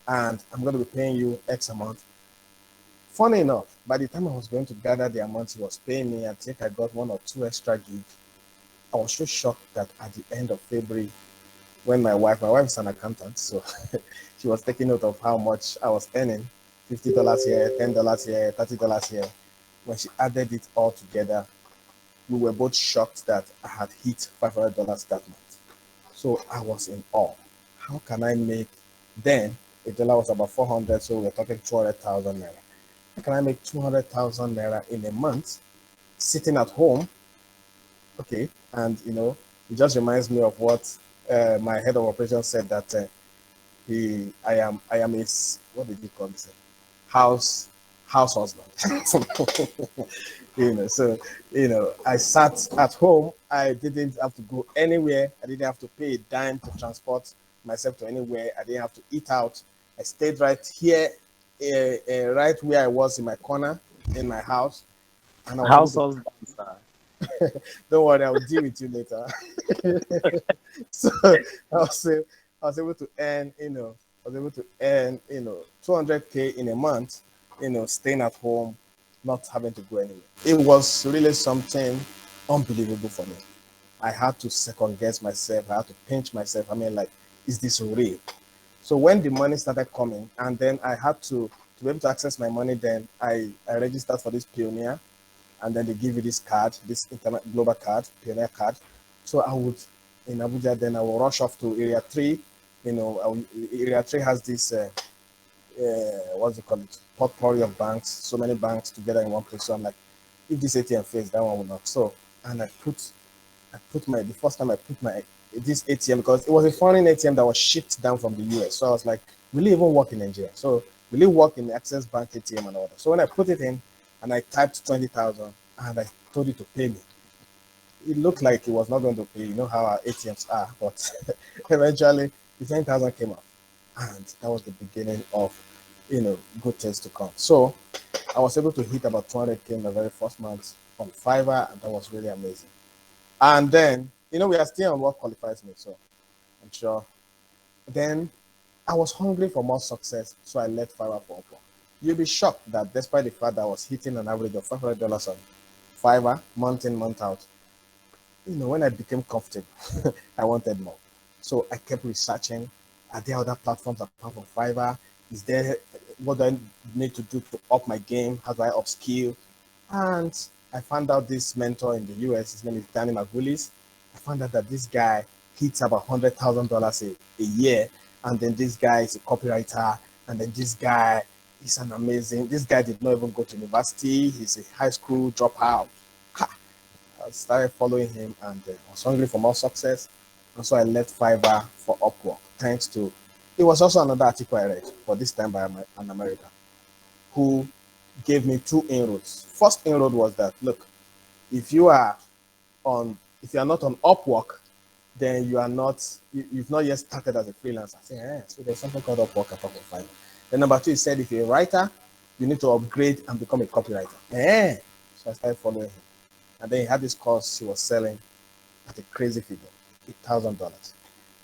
And I'm going to be paying you X amount. Funny enough, by the time I was going to gather the amount he was paying me, I think I got 1 or 2 extra gigs. I was so shocked that at the end of February, when my wife is an accountant, so she was taking note of how much I was earning, $50 here, $10 here, $30 here. When she added it all together, we were both shocked that I had hit $500 that month. So I was in awe. How can I make, then a dollar was about 400, so we're talking 200,000 naira. How can I make 200,000 naira in a month sitting at home? Okay, and it just reminds me of what my head of operations said, that I am his, what did he call it? House husband. So I sat at home. I didn't have to go anywhere. I didn't have to pay a dime to transport myself to anywhere. I didn't have to eat out. I stayed right here, right where I was in my corner in my house. And I was House husband, sir. Don't worry, I will deal with you later. So I was able to earn, 200K in a month, staying at home, not having to go anywhere. It was really something unbelievable for me. I had to second guess myself. I had to pinch myself. I mean, like, is this real? So when the money started coming, and then I had to be able to access my money, then I registered for this Pioneer. And then they give you this card, this internet global card, Pioneer card. So I would, in Abuja, then I will rush off to Area 3. Area 3 has this, what's it called? Potpourri of banks, so many banks together in one place. So I'm like, if this ATM fails, that one will not. So, and the first time I put this ATM, because it was a foreign ATM that was shipped down from the US. So I was like, will it even work in Nigeria? So will it work in the Access Bank ATM and all that? So when I put it in, and I typed 20,000 and I told it to pay me. It looked like it was not going to pay. You know how our ATMs are, but eventually the 10,000 came up, and that was the beginning of, good things to come. So I was able to hit about 200K in the very first month on Fiverr, and that was really amazing. And then, we are still on what qualifies me, so I'm sure. Then I was hungry for more success, so I left Fiverr for Upwork. You'll be shocked that despite the fact that I was hitting an average of $500 on Fiverr, month in, month out, when I became comfortable, I wanted more. So I kept researching. Are there other platforms apart from Fiverr? What do I need to do to up my game? How do I upskill? And I found out this mentor in the US, his name is Danny Margulis. I found out that this guy hits about $100,000 a year and then this guy is a copywriter, and then this guy is this guy did not even go to university, he's a high school dropout. Ha! I started following him, and I was hungry for more success, and so I left Fiverr for Upwork, thanks to, it was also another article I read, but this time by an American, who gave me two inroads. First inroad was that, look, if you are not on Upwork, then you've not yet started as a freelancer. I said, so there's something called Upwork apart from Fiverr. Then number two, he said, if you're a writer, you need to upgrade and become a copywriter. So I started following him. And then he had this course he was selling at a crazy figure, $8,000.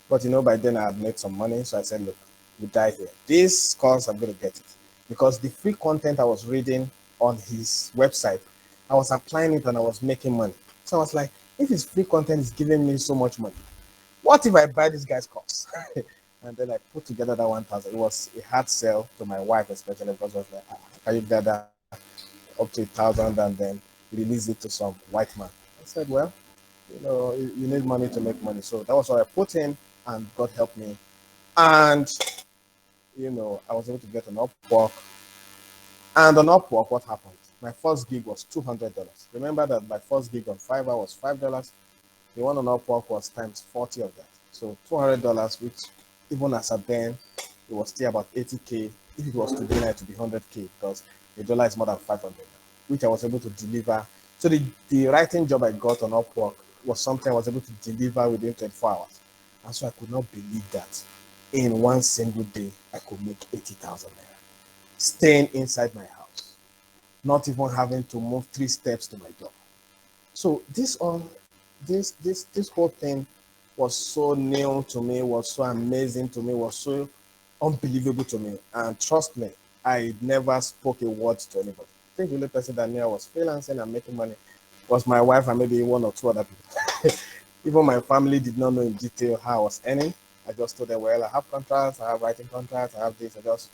But by then I had made some money, so I said, look, you die here. This course, I'm going to get it. Because the free content I was reading on his website, I was applying it and I was making money. So I was like, if his free content is giving me so much money, what if I buy this guy's course? And then I put together that 1,000. It was a hard sell to my wife, especially, because I was like, can you gather up to 1,000 and then release it to some white man? I said, well, you need money to make money. So that was what I put in, and God helped me. And, I was able to get an Upwork. And on Upwork, what happened? My first gig was $200. Remember that my first gig on Fiverr was $5. The one on Upwork was times 40 of that. So $200, which even as a then, it was still about 80K. If it was today, it would be 100K, because the dollar is more than 500, which I was able to deliver. So the writing job I got on Upwork was something I was able to deliver within 24 hours. And so I could not believe that in one single day, I could make 80,000 naira, staying inside my house, not even having to move 3 steps to my door. So this whole thing was so new to me, was so amazing to me, was so unbelievable to me. And trust me, I never spoke a word to anybody. I think the only person that knew I was freelancing and making money was my wife and maybe 1 or 2 other people. Even my family did not know in detail how I was earning. I just told them, well, I have contracts, I have writing contracts, I have this. I just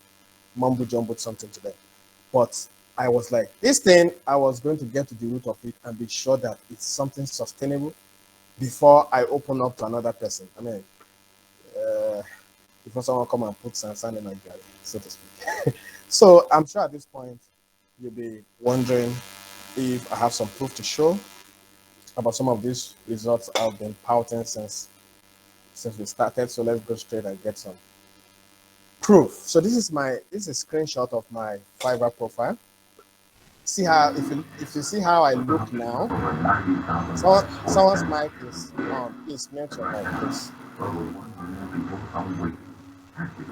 mumble-jumbled something to them. But I was like, this thing, I was going to get to the root of it and be sure that it's something sustainable before I open up to another person. I mean, before someone come and put sand in my garden, so to speak. So I'm sure at this point, you'll be wondering if I have some proof to show about some of these results I've been pouting since we started. So let's go straight and get some proof. So this is a screenshot of my Fiverr profile. See how, if you see how I look now, someone's mic is on. Please mute your mic, please.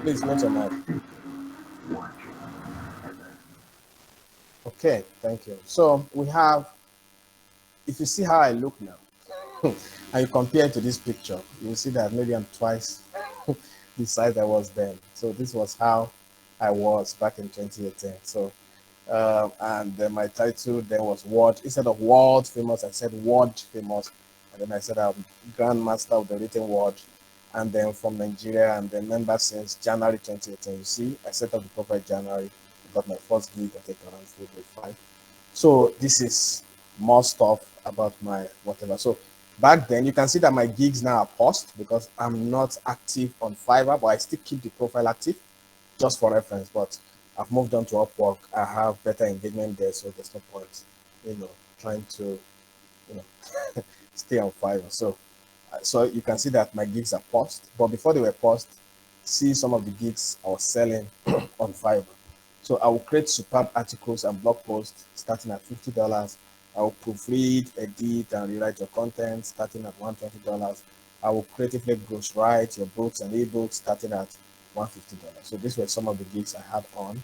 Please mute your mic. Okay, thank you. So we have, if you see how I look now, and you compare it to this picture, you'll see that maybe I'm twice the size I was then. So this was how I was back in 2018. So, and then my title then was World, instead of World Famous, I said World Famous. And then I said I'm Grandmaster of the Written Word. And then from Nigeria, and then member since January 2018. You see, I set up the profile in January. I got my first gig, I think around February 5. So this is more stuff about my whatever. So back then, you can see that my gigs now are paused because I'm not active on Fiverr, but I still keep the profile active just for reference. But I've moved on to Upwork. I have better engagement there, so there's no point, trying to, stay on Fiverr. So you can see that my gigs are paused. But before they were paused, see some of the gigs I was selling on Fiverr. So I will create superb articles and blog posts starting at $50. I will proofread, edit, and rewrite your content starting at $120. I will creatively ghostwrite your books and ebooks starting at $150. So these were some of the gigs I had on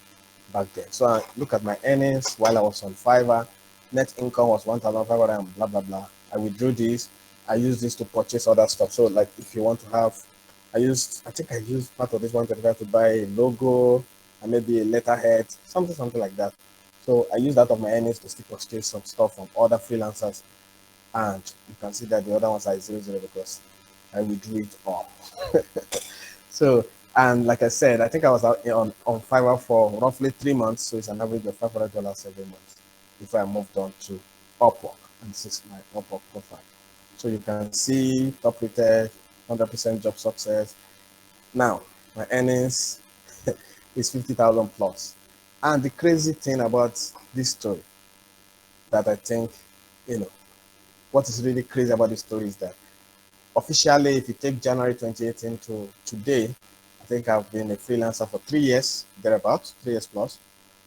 back then. So I look at my earnings while I was on Fiverr. Net income was 1,500 and blah, blah, blah. I withdrew this. I use this to purchase other stuff. So like if you want to have, I think I used part of this 125 to buy a logo and maybe a letterhead, something like that. So I use that of my earnings to still purchase some stuff from other freelancers. And you can see that the other ones are 0 because I withdrew it all. So, and like I said, I think I was out on Fiverr for roughly 3 months. So it's an average of $500 every month before I moved on to Upwork. And this is my Upwork profile. So you can see top rated, 100% job success. Now, My earnings is 50,000 plus. And the crazy thing about this story that I think, you know, what is really crazy about this story is that officially, if you take January 2018 to today, I think I've been a freelancer for 3 years, thereabouts, 3 years plus.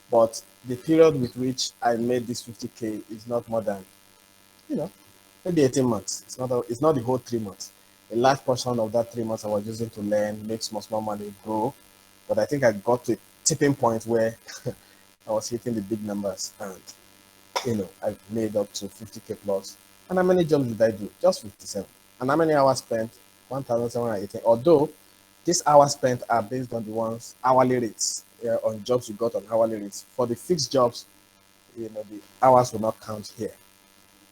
But the period with which I made this 50K is not more than, you know, maybe 18 months. It's not the whole 3 months. A large portion of that 3 months I was using to learn, make small money, grow. But I think I got to a tipping point where I was hitting the big numbers, and I made up to 50K plus. And how many jobs did I do? Just 57. And how many hours spent? 1,718. Although these hours spent are based on the ones hourly rates, on jobs you got on hourly rates. For the fixed jobs, the hours will not count here.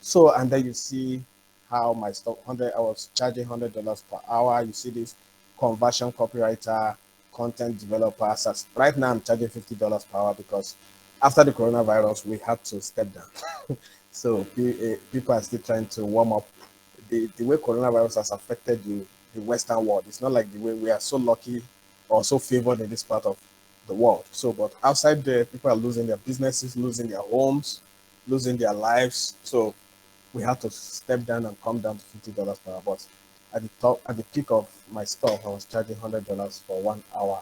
So, and then you see how my stock, I was charging $100 per hour. You see this conversion copywriter, content developer. So right now I'm charging $50 per hour because after the coronavirus, we had to step down. So people are still trying to warm up. The way coronavirus has affected the Western world, it's not like the way we are so lucky or so favored in this part of the world. So, but outside there, people are losing their businesses, losing their homes, losing their lives. So we had to step down and come down to $50 per hour. But at the peak of my stuff, I was charging $100 for 1 hour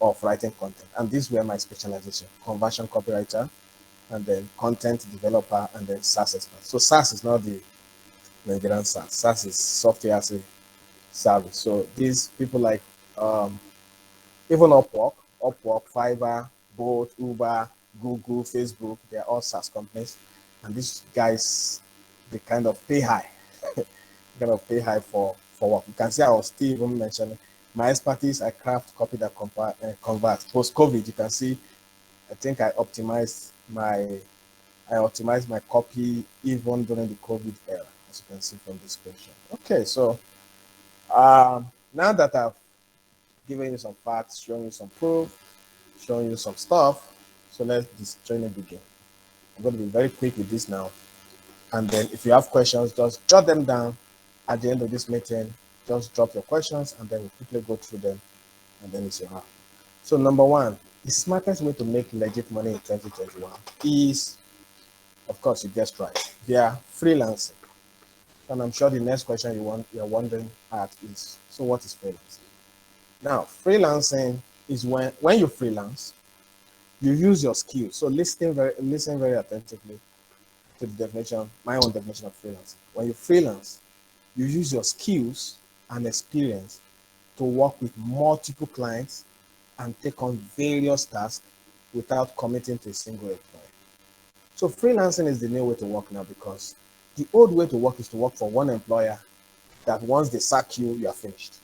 of writing content. And these were my specialization: conversion copywriter, and then content developer, and then SaaS expert. So SaaS is not the Nigerian SaaS. SaaS is software as a service. So these people like even Upwork, Fiverr, Bolt, Uber, Google, Facebook, they're all SaaS companies. And these guys, they kind of pay high. For work. You can see I was still even mentioning my expertise. I craft copy that converts. Post-COVID, you can see I think I optimized my copy even during the COVID era, as you can see from this question. Okay, so now that I've given you some facts, showing you some proof, showing you some stuff, so let this training begin. I'm going to be very quick with this now. And then if you have questions, just jot them down at the end of this meeting. Just drop your questions and then we'll quickly go through them, and then it's your half. So number one, the smartest way to make legit money in 2021 is, of course, you guessed right, via freelancing. And I'm sure the next question you're wondering at is, so what is freelancing? Now, freelancing is when you freelance, you use your skills. So listen very attentively to the definition, my own definition of freelancing. When you freelance, you use your skills and experience to work with multiple clients and take on various tasks without committing to a single employer. So freelancing is the new way to work now, because the old way to work is to work for one employer that once they sack you, you are finished.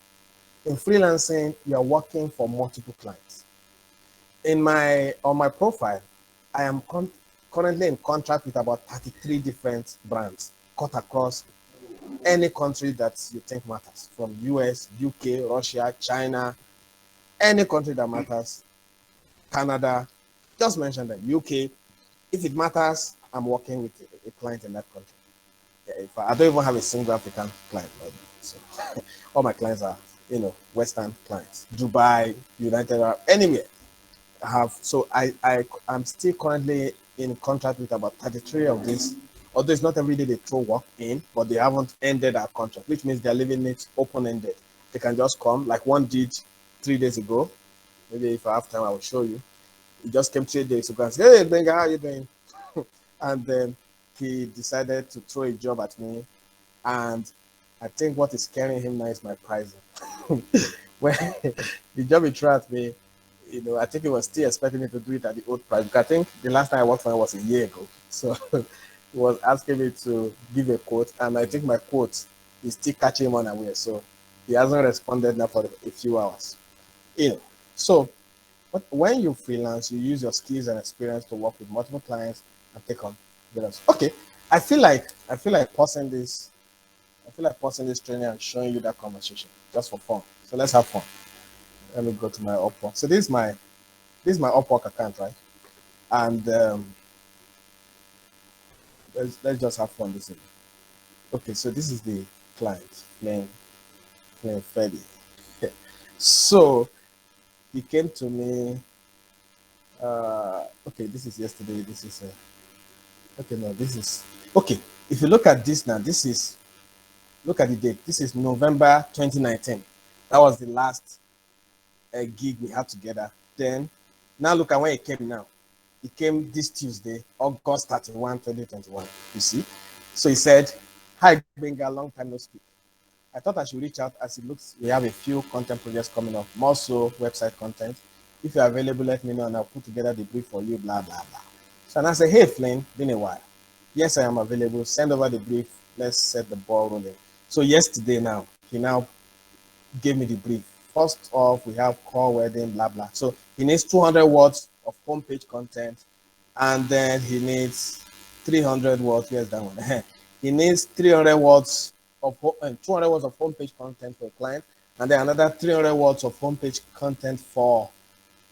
In freelancing, you are working for multiple clients. On my profile, I am currently in contract with about 33 different brands cut across any country that you think matters, from US, UK, Russia, China, any country that matters, Canada, just mention them, UK. If it matters, I'm working with a client in that country. I don't even have a single African client. So all my clients are, Western clients, Dubai, United Arab, anywhere. I'm still currently in contract with about 33 of these. Although it's not every day they throw work in, but they haven't ended our contract, which means they're leaving it open-ended. They can just come, like one did 3 days ago. Maybe if I have time, I will show you. He just came 3 days ago and said, "Hey, Benga, how are you doing?" And then he decided to throw a job at me. And I think what is scaring him now is my pricing. When the job he threw at me, I think he was still expecting me to do it at the old price. I think the last time I worked for him was a year ago. So he was asking me to give a quote, and I think my quote is still catching him unaware. So he hasn't responded now for a few hours. So when you freelance, you use your skills and experience to work with multiple clients and take on bills. Okay, I feel like pausing this. I feel like pausing this training and showing you that conversation just for fun. So let's have fun. Let me go to my Upwork. So this is my Upwork account, right? And let's just have fun this evening. Okay, so this is the client, plain Freddy. So he came to me. Okay, this is yesterday. This is okay. No, this is okay. If you look at this now, this is look at the date. This is November 2019. That was the last gig we had together. Then now look at when it came now. It came this Tuesday, August 31, 2021. You see? So he said, "Hi, Benga, long time no speak. I thought I should reach out as it looks we have a few content projects coming up, more so website content. If you're available, let me know and I'll put together the brief for you, blah, blah, blah." So and I said, "Hey, Flynn, been a while. Yes, I am available. Send over the brief. Let's set the ball rolling." So yesterday now, he now gave me the brief. First off, we have call wedding, blah, blah. So he needs 200 words of homepage content, and then he needs 300 words. Where's that one? He needs 300 words of 200 words of homepage content for a client, and then another 300 words of homepage content for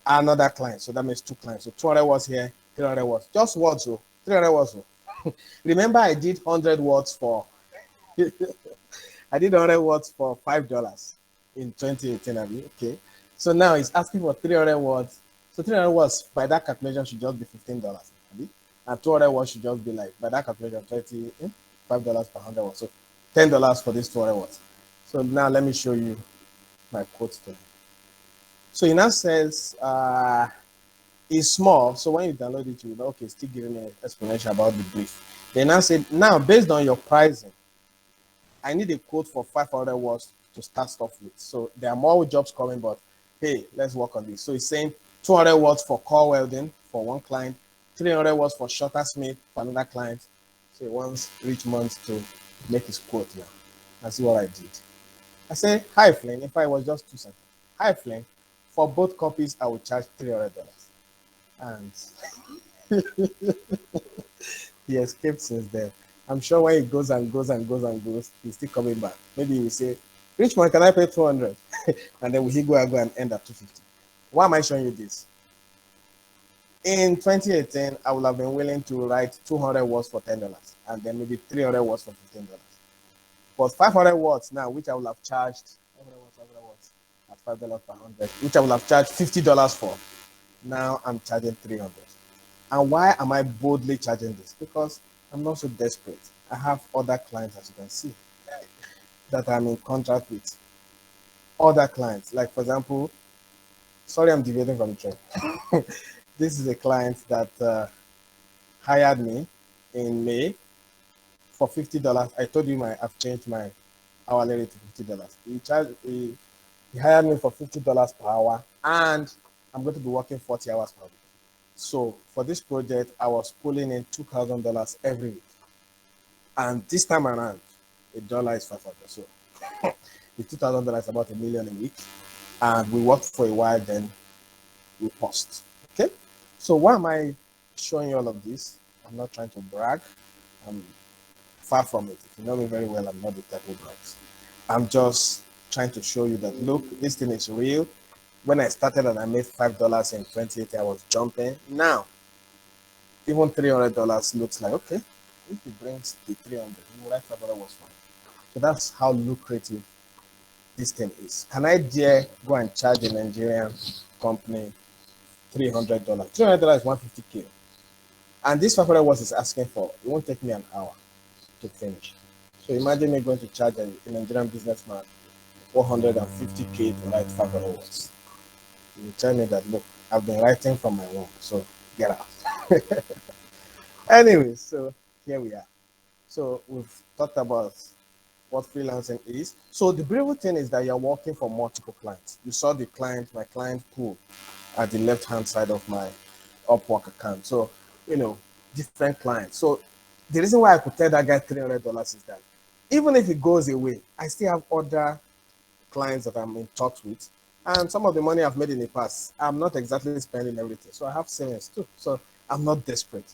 another client. So that makes 2 clients. So 200 words here, 300 words. Just words, so 300 words. So. Remember, I did 100 words for. I did 100 words for $5 in 2018. Okay. So now he's asking for 300 words. So 300 words by that calculation should just be $15. And 200 words should just be like, by that calculation, $5 per 100 words. So $10 for these 200 words. So now let me show you my quote to him. So he now says, it's small. So when you download it, you know, okay, still giving me an explanation about the brief. They now say, now based on your pricing, I need a quote for 500 words to start stuff with. So there are more jobs coming, but hey, let's work on this. So he's saying 200 words for core welding for one client, 300 words for shutter smith for another client. So he wants each month to make his quote now. That's what I did. I say, "Hi, Flynn." If I was just 2 seconds. "Hi, Flynn. For both copies, I will charge $300. And he escaped since then. I'm sure when he goes and goes and goes and goes, he's still coming back. Maybe he will say, "Richmond, can I pay 200?" And then he go and end at 250. Why am I showing you this? In 2018, I would have been willing to write 200 words for $10 and then maybe 300 words for $15. But 500 words now, which I would have charged 500 words at $5 per 100, which I would have charged $50 for. Now I'm charging 300. And why am I boldly charging this? Because I'm not so desperate. I have other clients, as you can see, that I'm in contract with. Other clients, like for example, sorry, I'm deviating from the train. This is a client that hired me in May for $50. I told you I've changed my hourly rate to $50. He hired me for $50 per hour, and I'm going to be working 40 hours per week. So for this project, I was pulling in $2,000 every week. And this time around, $1 is 500. So the $2,000 is about $1 million a week. And we worked for a while, then we paused. Okay? So why am I showing you all of this? I'm not trying to brag. I'm far from it. If you know me very well, I'm not the type who brags. I'm just trying to show you that, look, this thing is real. When I started and I made $5 in 2018, I was jumping. Now, even $300 looks like, okay, if he brings the 300, he will write $5 was fine. So that's how lucrative this thing is. Can I dare go and charge a Nigerian company $300? $300 is 150K. And this 500 words is asking for, it won't take me an hour to finish. So imagine me going to charge a Nigerian businessman 450K to write 500 words. You tell me that, look, I've been writing from my womb, so get out. Anyway, so here we are. So we've talked about what freelancing is. So the beautiful thing is that you're working for multiple clients. You saw the client, my client pool at the left-hand side of my Upwork account. So, you know, different clients. So the reason why I could tell that guy $300 is that even if it goes away, I still have other clients that I'm in touch with. And some of the money I've made in the past, I'm not exactly spending everything. So I have savings too. So I'm not desperate,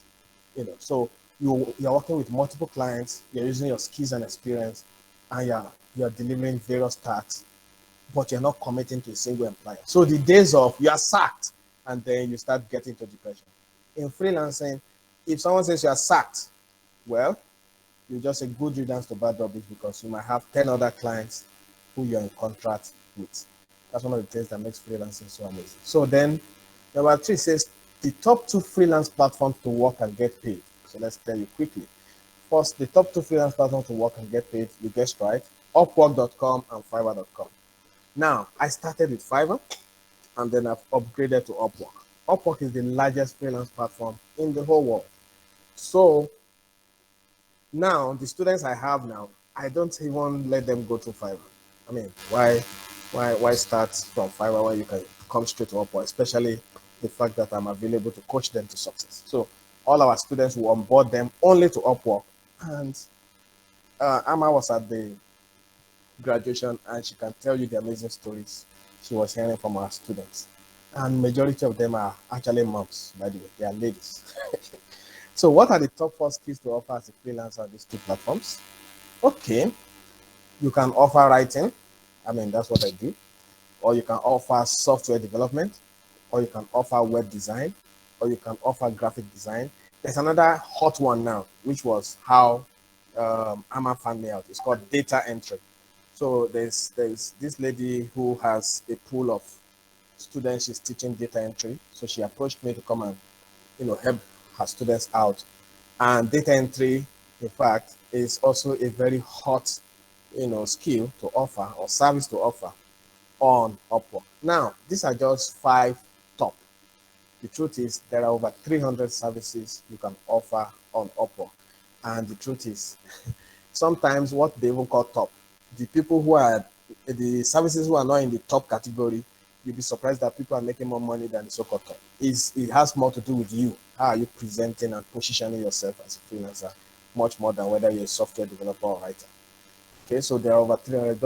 you know. So you're working with multiple clients, you're using your skills and experience, and you're delivering various tasks, but you're not committing to a single employer. So the days of you are sacked and then you start getting to depression. In freelancing, if someone says you are sacked, well, you just say good riddance to bad rubbish because you might have 10 other clients who you're in contract with. That's one of the things that makes freelancing so amazing. So then, number 3 says the top 2 freelance platforms to work and get paid. So let's tell you quickly. First, the top 2 freelance platforms to work and get paid, you guessed right, Upwork.com and Fiverr.com. Now, I started with Fiverr, and then I've upgraded to Upwork. Upwork is the largest freelance platform in the whole world. So now, the students I have now, I don't even let them go to Fiverr. I mean, why start from Fiverr when you can come straight to Upwork, especially the fact that I'm available to coach them to success. So all our students will onboard them only to Upwork. And Amma was at the graduation, and she can tell you the amazing stories she was hearing from our students. And majority of them are actually moms, by the way. They are ladies. So what are the top 4 skills to offer as a freelancer on these 2 platforms? Okay, you can offer writing. I mean, that's what I do. Or you can offer software development, or you can offer web design, or you can offer graphic design. There's another hot one now, which was how Amma found me out. It's called data entry. So there's this lady who has a pool of students she's teaching data entry. So she approached me to come and help her students out. And data entry, in fact, is also a very hot skill to offer or service to offer on Upwork. Now, these are just 5 top. The truth is there are over 300 services you can offer on Upwork. And the truth is, sometimes what they even call top, the people who are, the services who are not in the top category, you'll be surprised that people are making more money than the so-called top. It has more to do with you. How are you presenting and positioning yourself as a freelancer, much more than whether you're a software developer or writer. Okay, so there are over 300.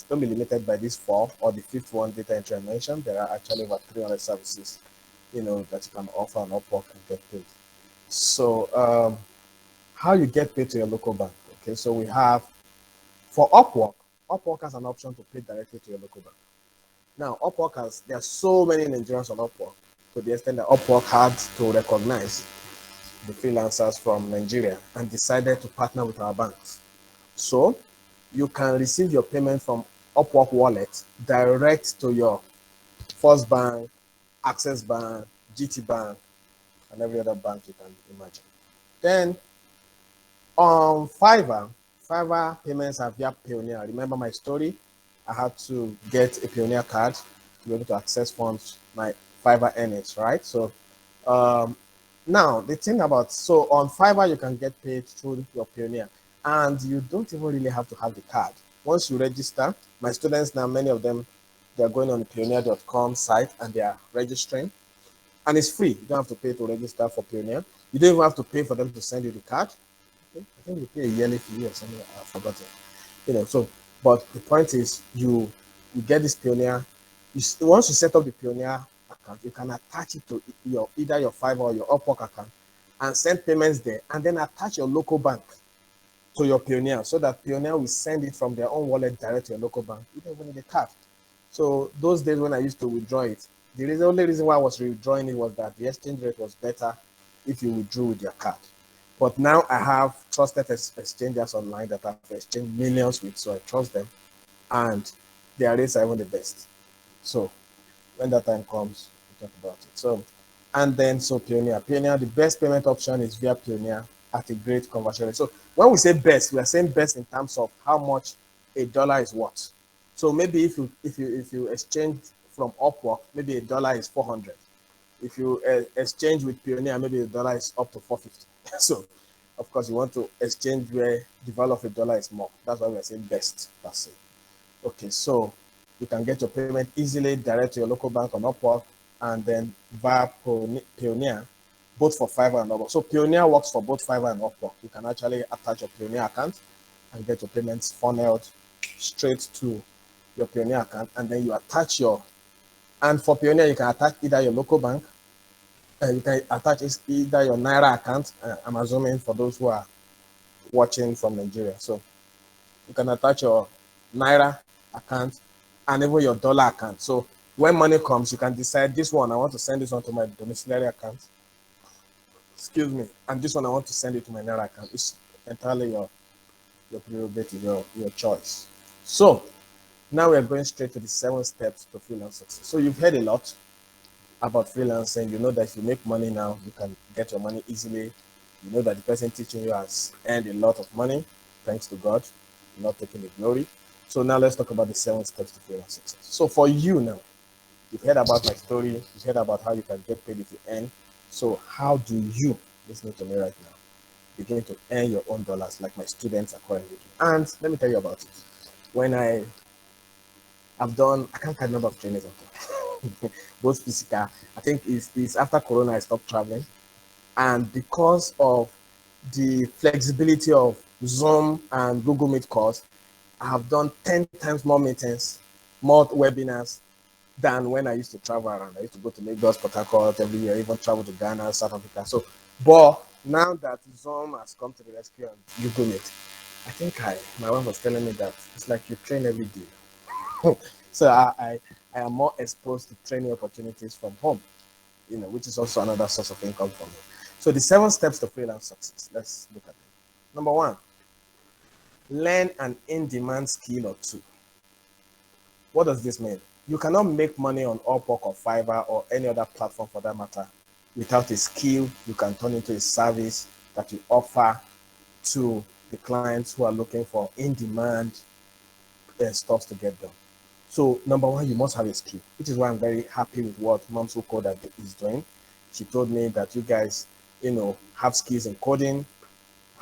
Don't be limited by this 4 or the 5th one, data entry I mentioned. There are actually over 300 services, that you can offer on Upwork and get paid. So how you get paid to your local bank? Okay, so we have for Upwork has an option to pay directly to your local bank. Now, there are so many Nigerians on Upwork to the extent that Upwork had to recognize the freelancers from Nigeria and decided to partner with our banks. So you can receive your payment from Upwork wallet direct to your First Bank, Access Bank, GT Bank, and every other bank you can imagine. Then on Fiverr payments are via Payoneer. Remember my story? I had to get a Payoneer card to be able to access funds, my Fiverr earnings, right? So now the thing so on Fiverr you can get paid through your Payoneer, and you don't even really have to have the card. Once you register, my students now, many of them, they're going on the Payoneer.com site and they are registering, and it's free. You don't have to pay to register for Payoneer. You don't even have to pay for them to send you the card. I think you pay a yearly fee or something. I've forgotten. So, but the point is, you get this Payoneer. Once you set up the Payoneer account, you can attach it to either your Fiverr or your Upwork account and send payments there, and then attach your local bank to your Payoneer so that Payoneer will send it from their own wallet direct to your local bank. You don't even need a card. So those days when I used to withdraw it, the only reason why I was withdrawing it was that the exchange rate was better if you withdrew with your card. But now I have trusted exchangers online that I've exchanged millions with, so I trust them, and their rates are even the best. So when that time comes, we'll talk about it. So Payoneer, the best payment option is via Payoneer at a great conversion rate. So when we say best, we are saying best in terms of how much a dollar is worth. So maybe if you exchange from Upwork, maybe a dollar is 400. If you exchange with Payoneer, maybe a dollar is up to 450. So, of course, you want to exchange where the value of a dollar is more. That's why we are saying best per se. Okay, so you can get your payment easily direct to your local bank on Upwork and then via Payoneer, both for Fiverr and Upwork. So Payoneer works for both Fiverr and Upwork. You can actually attach your Payoneer account and get your payments funneled straight to your Payoneer account, and then you attach and for Payoneer, you can attach either your local bank, you can attach either your Naira account. I'm assuming for those who are watching from Nigeria. So you can attach your Naira account and even your dollar account. So when money comes, you can decide this one, I want to send this one to my domiciliary account. Excuse me. And this one, I want to send it to my Naira account. It's entirely your prerogative, your choice. So Now we are going straight to the 7 steps to freelance success. So you've heard a lot about freelancing. You know that if you make money now, you can get your money easily. You know that the person teaching you has earned a lot of money, thanks to God, not taking the glory. So now let's talk about the 7 steps to freelance success. So for you now, you've heard about my story, you've heard about how you can get paid if you earn. So how do you, listening to me right now, begin to earn your own dollars like my students are currently doing? And let me tell you about it. When I've done, I can't count the number of trainings I've done, both physical. I think it's after Corona I stopped traveling, and because of the flexibility of Zoom and Google Meet calls, I have done 10 times more meetings, more webinars than when I used to travel around. I used to go to Lagos, Port Harcourt every year, even travel to Ghana, South Africa. So, but now that Zoom has come to the rescue and Google Meet, I think my wife was telling me that it's like you train every day. So I am more exposed to training opportunities from home, which is also another source of income for me. So the 7 steps to freelance success, let's look at them. Number 1, learn an in-demand skill or two. What does this mean? You cannot make money on Upwork or Fiverr or any other platform for that matter without a skill you can turn into a service that you offer to the clients who are looking for in-demand stuff to get done. So number 1, you must have a skill, which is why I'm very happy with what Moms Who Code is doing. She told me that you guys, have skills in coding,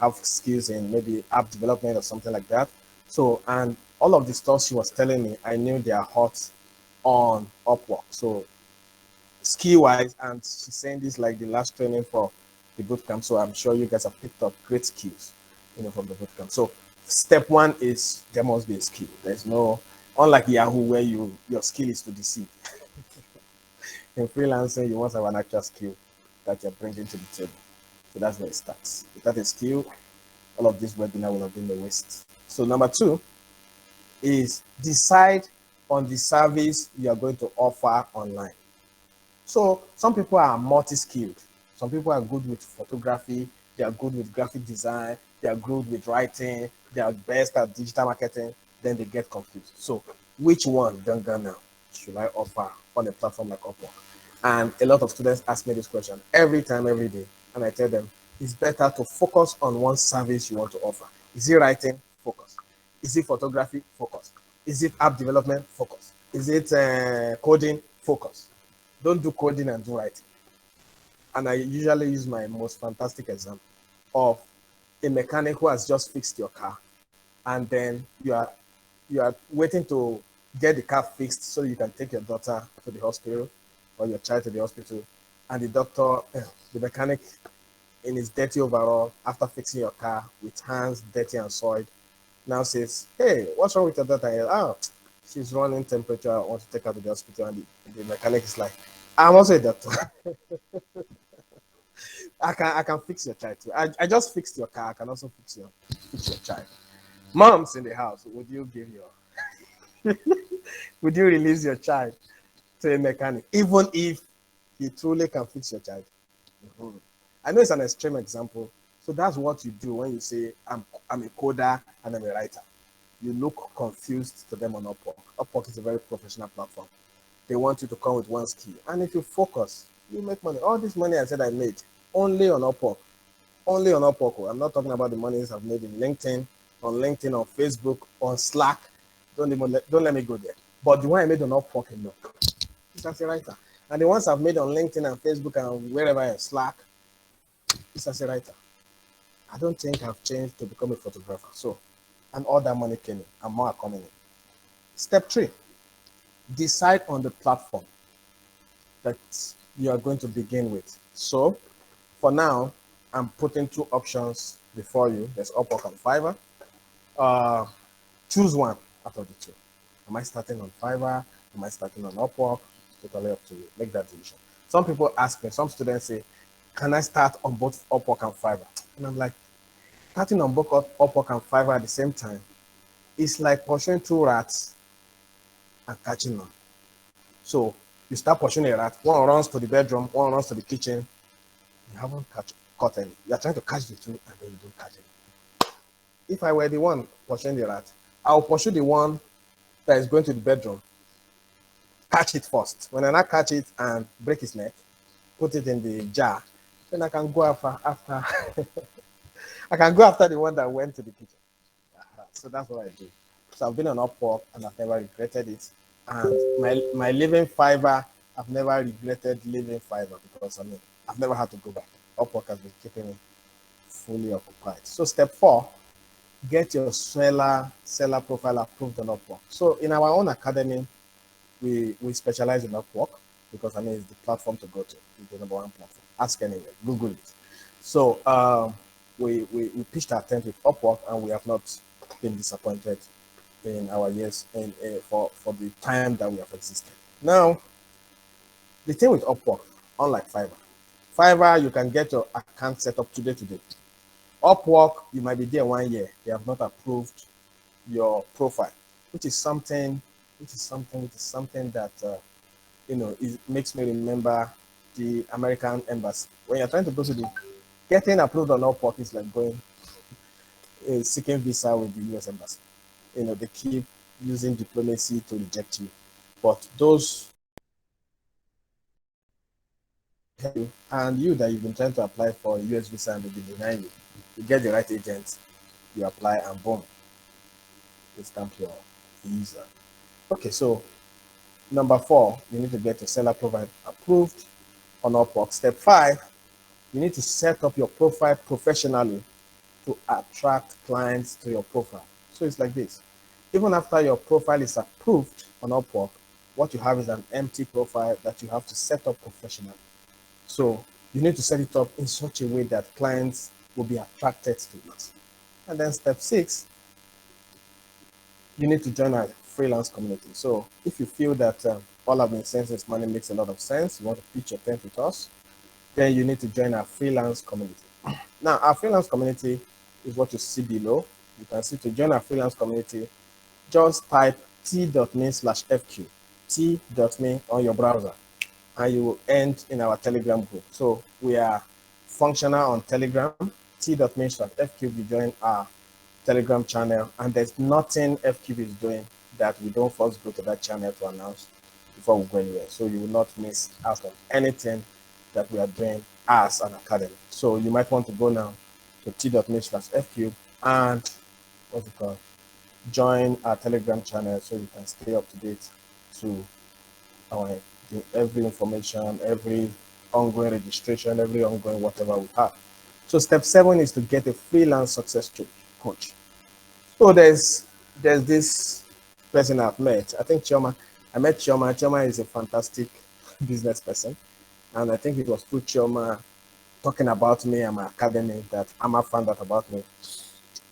have skills in maybe app development or something like that. So, and all of the stuff she was telling me, I knew they are hot on Upwork. So skill-wise, and she's saying this like the last training for the bootcamp. So I'm sure you guys have picked up great skills, from the bootcamp. So step 1 is there must be a skill. There's no, unlike Yahoo where your skill is to deceive. In freelancing, you must have an actual skill that you're bringing to the table. So that's where it starts. Without a skill, all of this webinar will have been a waste. So number 2 is decide on the service you are going to offer online. So some people are multi-skilled. Some people are good with photography. They are good with graphic design. They are good with writing. They are best at digital marketing. Then they get confused. So which one, now, should I offer on a platform like Upwork? And a lot of students ask me this question every time, every day. And I tell them, it's better to focus on one service you want to offer. Is it writing? Focus. Is it photography? Focus. Is it app development? Focus. Is it coding? Focus. Don't do coding and do writing. And I usually use my most fantastic example of a mechanic who has just fixed your car, and then you are waiting to get the car fixed so you can take your daughter to the hospital or your child to the hospital, and the doctor, the mechanic, in his dirty overall, after fixing your car with hands dirty and soiled, now says, "Hey, what's wrong with your daughter?" "Oh, she's running temperature. I want to take her to the hospital." And the mechanic is like, "I'm also a doctor. I can fix your child too. I just fixed your car. I can also fix your child." Moms in the house, would you would you release your child to a mechanic, even if he truly can fix your child? Mm-hmm. I know it's an extreme example. So that's what you do when you say, I'm a coder and I'm a writer. You look confused to them on Upwork. Upwork is a very professional platform. They want you to come with one skill. And if you focus, you make money. All this money I said I made, only on Upwork. Only on Upwork. I'm not talking about the monies I've made in LinkedIn, on Facebook, on Slack. Don't let me go there. But the one I made on Upwork, it's as a writer. And the ones I've made on LinkedIn and Facebook and wherever else, Slack, it's as a writer. I don't think I've changed to become a photographer. So, and all that money came in, and more are coming in. Step 3, decide on the platform that you are going to begin with. So, for now, I'm putting 2 options before you. There's Upwork and Fiverr. Choose one out of the 2. Am I starting on Fiverr? Am I starting on Upwork? Totally up to you. Make that decision. Some people ask me, some students say, can I start on both Upwork and Fiverr? And I'm like, starting on both Upwork and Fiverr at the same time, it's like pursuing 2 rats and catching none. So you start pursuing a rat, one runs to the bedroom, one runs to the kitchen. You haven't caught any. You're trying to catch the 2 and then you don't catch any. If I were the one pursuing the rat, I'll pursue the one that is going to the bedroom, catch it first. When I not catch it and break his neck, put it in the jar, then I can go after I can go after the one that went to the kitchen. So that's what I do. So I've been on Upwork and I've never regretted it. And my living fiber, I've never regretted living fiber because I've never had to go back. Upwork has been keeping me fully occupied. So step 4, get your seller profile approved on Upwork. So in our own academy, we specialize in Upwork because it's the platform to go to. It's the number one platform. Ask anywhere, Google it. So we pitched our tent with Upwork and we have not been disappointed in our years for the time that we have existed. Now, the thing with Upwork, unlike Fiverr, you can get your account set up today. Upwork, you might be there 1 year. They have not approved your profile, which is something that it makes me remember the American embassy. When you're trying to go to getting approved on Upwork is like going seeking visa with the US embassy. They keep using diplomacy to reject you, but those and you that you've been trying to apply for a US visa and they've been denying you get the right agent, you apply and boom, they stamp your visa. Okay, so number 4, you need to get your seller profile approved on Upwork. Step 5, you need to set up your profile professionally to attract clients to your profile. So it's like this. Even after your profile is approved on Upwork, what you have is an empty profile that you have to set up professionally. So you need to set it up in such a way that clients will be attracted to it. And then step 6, you need to join a freelance community. So if you feel that all I've been saying since morning makes a lot of sense, you want to pitch your tent with us, then you need to join our freelance community. Now, our freelance community is what you see below. You can see to join our freelance community, just type t.me/FQ, t.me on your browser, and you will end in our Telegram group. So we are functional on Telegram, t.me/FQ. You join our Telegram channel, and there's nothing FQ is doing that we don't first go to that channel to announce before we go anywhere. So you will not miss out on anything that we are doing as an academy. So you might want to go now to t.me/FQ and join our Telegram channel so you can stay up to date to every information, every ongoing registration, every ongoing whatever we have. So step 7 is to get a freelance success coach. So there's this person I've met. I think Chioma. I met Chioma. Chioma is a fantastic business person. And I think it was through Chioma talking about me and my academy that Amma found out about me.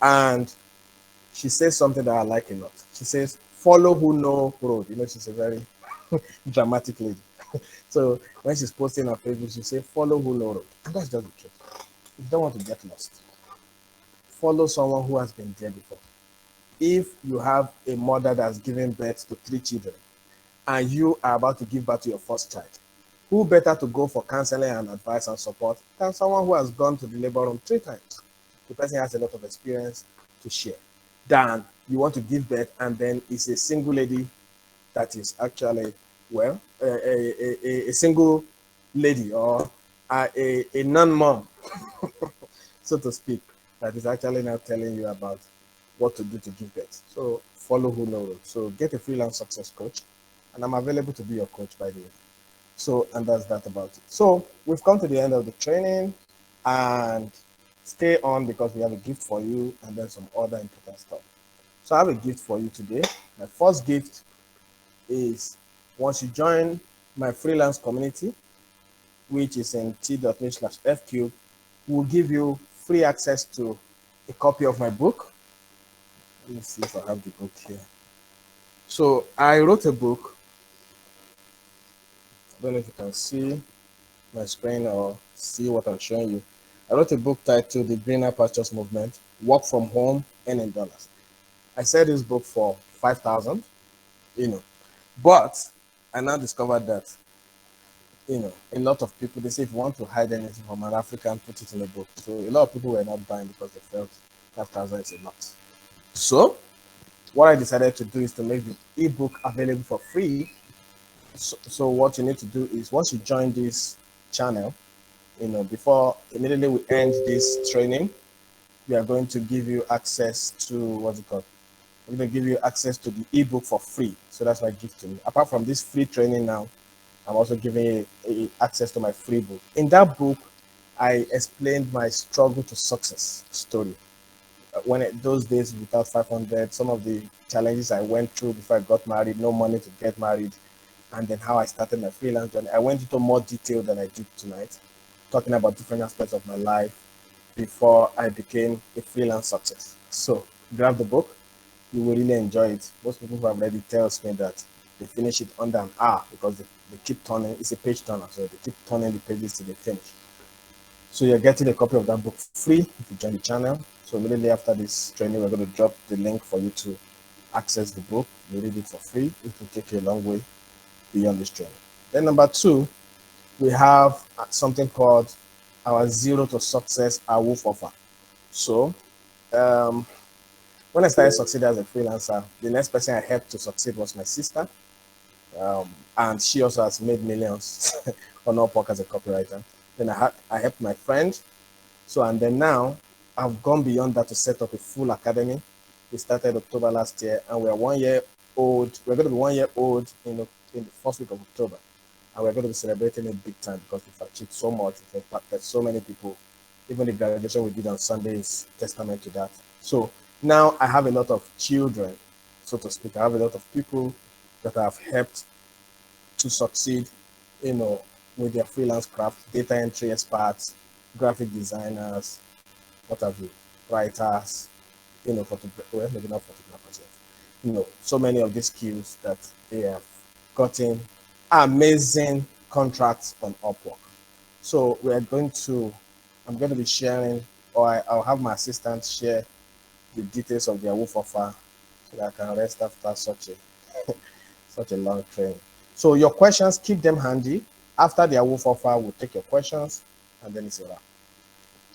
And she says something that I like a lot. She says, follow who know road. She's a very dramatic lady. So when she's posting on Facebook, she says, follow who know road. And that's just the truth. If you don't want to get lost, follow someone who has been there before. If you have a mother that's given birth to 3 children and you are about to give birth to your first child, who better to go for counseling and advice and support than someone who has gone to the labor room 3 times? The person has a lot of experience to share. Than you want to give birth and then it's a single lady that is actually, a single lady or a non-mom, so to speak, that is actually now telling you about what to do to give birth. So follow who knows. So get a freelance success coach, and I'm available to be your coach, by the way. So, and that's that about it. So we've come to the end of the training, and stay on because we have a gift for you and then some other important stuff. So I have a gift for you today. My first gift is once you join my freelance community, which is in t.me/FQ, we'll give you free access to a copy of my book. Let me see if I have the book here. So I wrote a book. I don't know if you can see my screen or see what I'm showing you. I wrote a book titled The Greener Pastures Movement, Work from Home, Earning Dollars. I said this book for 5,000, but I now discovered that, a lot of people, they say if you want to hide anything from an African, put it in a book. So a lot of people were not buying because they felt 5,000 is a lot. So what I decided to do is to make the ebook available for free. So what you need to do is once you join this channel, before immediately we end this training, we are going to give you access to what's it called? We're going to give you access to the ebook for free. So that's my gift to you. Apart from this free training now, I'm also giving you access to my free book. In that book, I explained my struggle to success story. Those days without 500, some of the challenges I went through before I got married, no money to get married, and then how I started my freelance journey. I went into more detail than I did tonight, talking about different aspects of my life before I became a freelance success. So grab the book, you will really enjoy it. Most people who have read it tells me that they finish it under an hour because they keep turning. It's a page turner, so they keep turning the pages till they finish. So you're getting a copy of that book free if you join the channel. So immediately after this training, we're going to drop the link for you to access the book. You read it for free. It will take you a long way beyond this training. Then number 2, we have something called our Zero to Success AWOOF offer. So when I started succeeding as a freelancer, the next person I helped to succeed was my sister. And she also has made millions on Upwork as a copywriter. Then I helped my friend. And then now I've gone beyond that to set up a full academy. We started October last year, and we're 1 year old. We're going to be 1 year old in the first week of October. And we're going to be celebrating it big time because we've achieved so much. We've impacted so many people. Even the graduation we did on Sunday is testament to that. So now I have a lot of children, so to speak. I have a lot of people that I've helped to succeed, with their freelance craft, data entry experts, graphic designers, what have you, writers, maybe not photographers yet. So many of these skills that they have gotten amazing contracts on Upwork. So I'm going to be sharing, or I'll have my assistant share the details of their AWOOF offer so that I can rest after such a long training. So your questions, keep them handy. After the AWOOF offer, we'll take your questions, and then it's a wrap.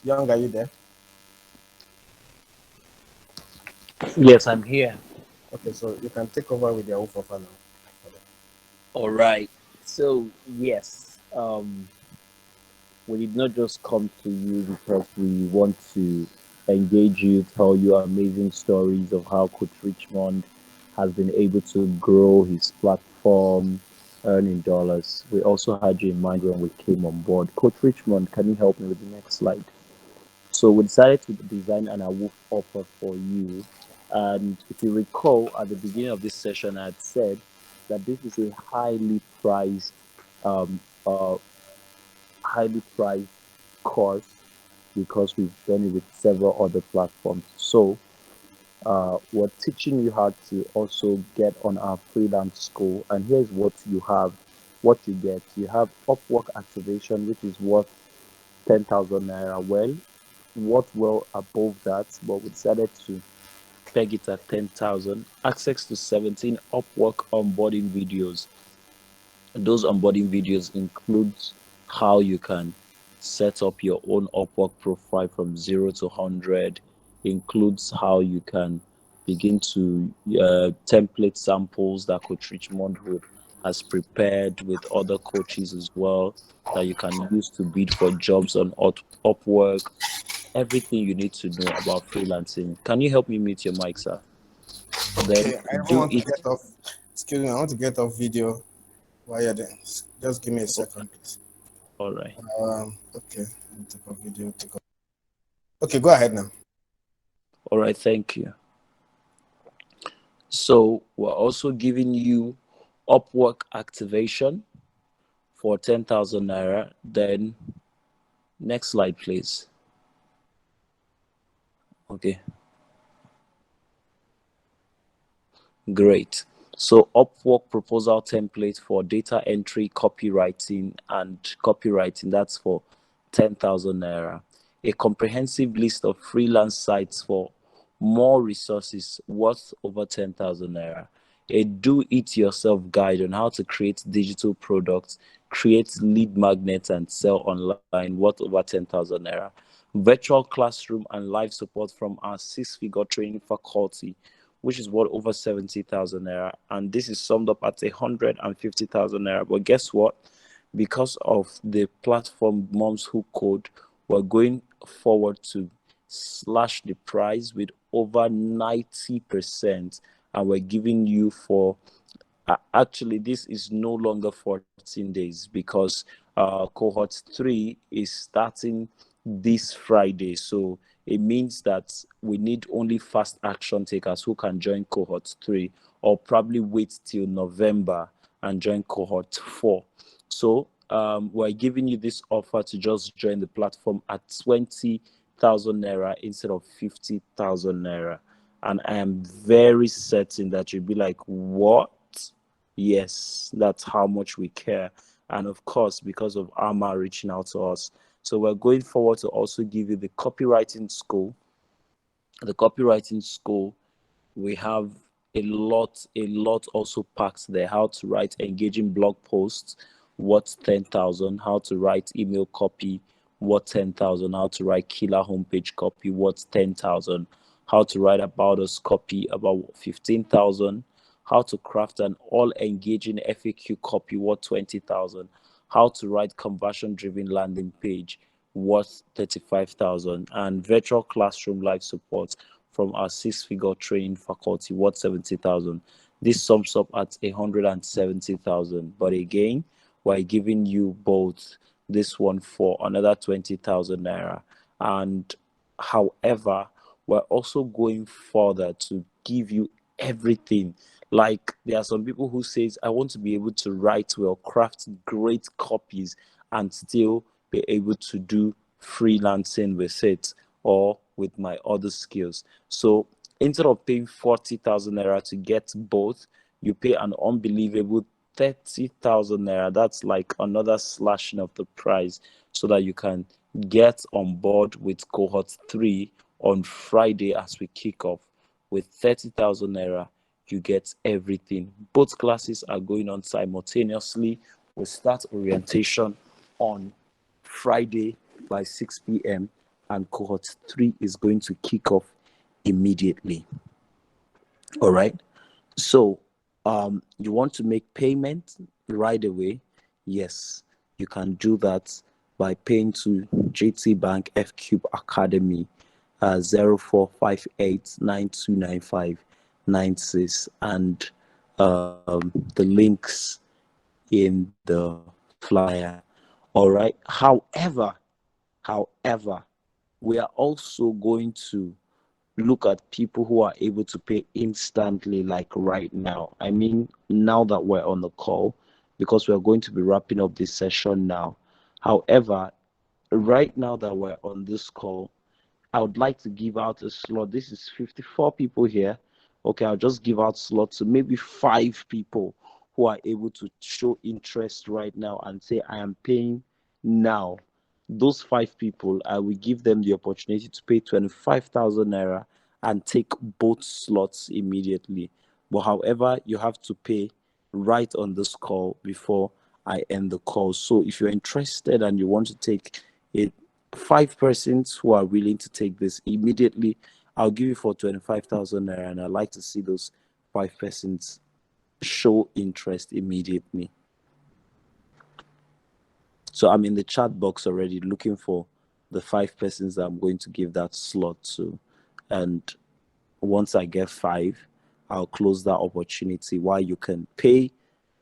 Young, are you there? Yes, I'm here. Okay, so you can take over with the AWOOF offer now. All right. So yes, we did not just come to you because we want to engage you, tell you amazing stories of how Coach Richmond has been able to grow his platform, earning dollars. We also had you in mind when we came on board. Coach Richmond, can you help me with the next slide? So we decided to design an AWOOF offer for you. And if you recall, at the beginning of this session, I had said that this is a highly priced course because we've done it with several other platforms. So we're teaching you how to also get on our freelance school. And here's what you get. You have Upwork activation, which is worth 10,000 naira. Well above that, but we decided to peg it at 10,000. Access to 17 Upwork onboarding videos. Those onboarding videos include how you can set up your own Upwork profile from 0 to 100, includes how you can begin to template samples that Coach Richmond has prepared with other coaches as well that you can use to bid for jobs on Upwork. Everything you need to know about freelancing. Can you help me mute your mic, sir? Then I want to get off. Excuse me, I want to get off video while you're there. Just give me a second, please. All right. Okay. Take off video. Okay, go ahead now. All right, thank you. So we're also giving you Upwork activation for 10,000 naira. Then next slide, please. Okay. Great. So Upwork proposal template for data entry, copywriting, that's for 10,000 naira. A comprehensive list of freelance sites for more resources worth over 10,000 naira. A do-it-yourself guide on how to create digital products, create lead magnets, and sell online worth over 10,000 naira. Virtual classroom and live support from our 6-figure training faculty which is what, over 70,000 naira, and this is summed up at 150,000 naira. But guess what? Because of the platform Moms Who Code, we're going forward to slash the price with over 90%, and we're giving you for actually, this is no longer 14 days, because cohort 3 is starting this Friday. So it means that we need only fast action takers who can join cohort 3, or probably wait till November and join cohort 4. So we're giving you this offer to just join the platform at 20,000 naira instead of 50,000 naira. And I am very certain that you'll be like, what? Yes, that's how much we care. And of course, because of Arma reaching out to us. So we're going forward to also give you the copywriting school. The copywriting school, we have a lot also packed there. How to write engaging blog posts, what's 10,000? How to write email copy, what 10,000? How to write killer homepage copy, what's 10,000? How to write about us copy, about 15,000? How to craft an all-engaging FAQ copy, what 20,000? How to write conversion-driven landing page, worth 35,000, and virtual classroom live support from our 6-figure training faculty, worth 70,000. This sums up at 170,000. But again, we're giving you both this one for another 20,000 naira. And however, we're also going further to give you everything. Like, there are some people who says, I want to be able to write well, craft great copies, and still be able to do freelancing with it or with my other skills. So instead of paying 40,000 naira to get both, you pay an unbelievable 30,000 naira. That's like another slashing of the price, so that you can get on board with cohort 3 on Friday as we kick off. With 30,000 naira, you get everything. Both classes are going on simultaneously. We start orientation on Friday by 6 p.m. and cohort 3 is going to kick off immediately. All right. So you want to make payment right away? Yes, you can do that by paying to GT Bank F Cube Academy 0458929596, and the links in the flyer. All right. However, we are also going to look at people who are able to pay instantly, like right now. I mean, now that we're on the call, because we're going to be wrapping up this session now. However, right now that we're on this call, I would like to give out a slot. This is 54 people here. Okay, I'll just give out slots to maybe 5 people who are able to show interest right now and say, I am paying now. Those 5 people, I will give them the opportunity to pay 25,000 naira and take both slots immediately. But however, you have to pay right on this call before I end the call. So if you're interested and you want to take it, 5 persons who are willing to take this immediately, I'll give you for 25,000 naira, and I'd like to see those 5 persons show interest immediately. So I'm in the chat box already looking for the 5 persons that I'm going to give that slot to. And once I get 5, I'll close that opportunity while you can pay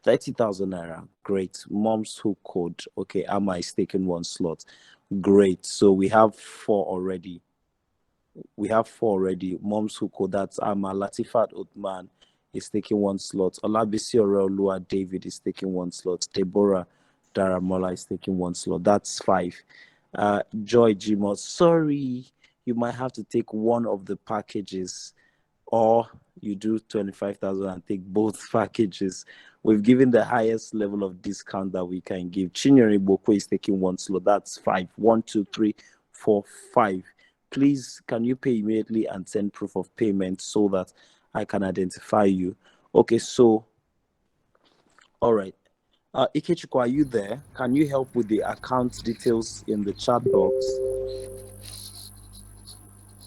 30,000 naira. Great. Moms Who Code. Okay, Amma is taking 1 slot. Great. So we have 4 already. Moms Who Code, that's Amma. Latifat Uthman is taking 1 slot. Olabisi Oreolua David is taking 1 slot. Deborah Daramola is taking 1 slot. That's 5. Joy Gmo, sorry, you might have to take one of the packages, or you do 25,000 and take both packages. We've given the highest level of discount that we can give. Chinyere Boko is taking 1 slot. That's 5. 1, 2, 3, 4, 5. Please, can you pay immediately and send proof of payment so that I can identify you? Okay, so, all right. Ikechukwu, are you there? Can you help with the account details in the chat box?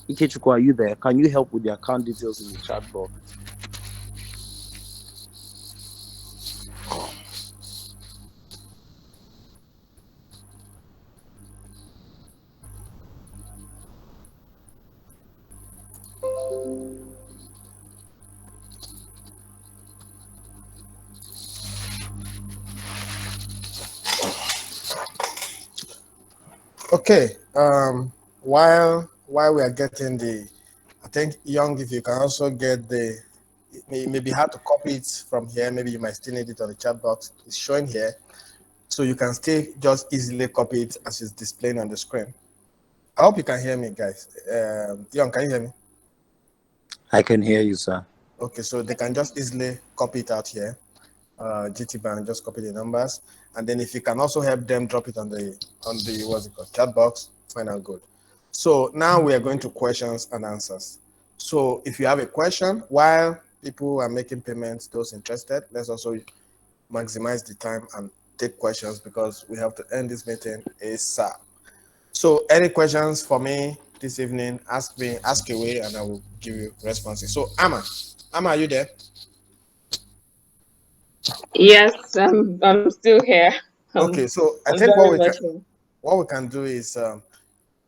Ikechukwu, are you there? Can you help with the account details in the chat box? Okay. While we are getting the, I think Young, if you can also get the, it may be hard to copy it from here. Maybe you might still need it on the chat box. It's showing here, so you can still just easily copy it as it's displaying on the screen. I hope you can hear me, guys. Young, can you hear me? I can hear you, sir. Okay, so they can just easily copy it out here. GT Bank, just copy the numbers, and then if you can also help them drop it on the what's it called, chat box, fine and good. So now we are going to questions and answers. So if you have a question while people are making payments, those interested, let's also maximize the time and take questions because we have to end this meeting ASAP. So any questions for me this evening, ask away, and I will give you responses. So Amma, are you there? Yes, I'm still here. Okay, so I I'm think very much here. what we can do is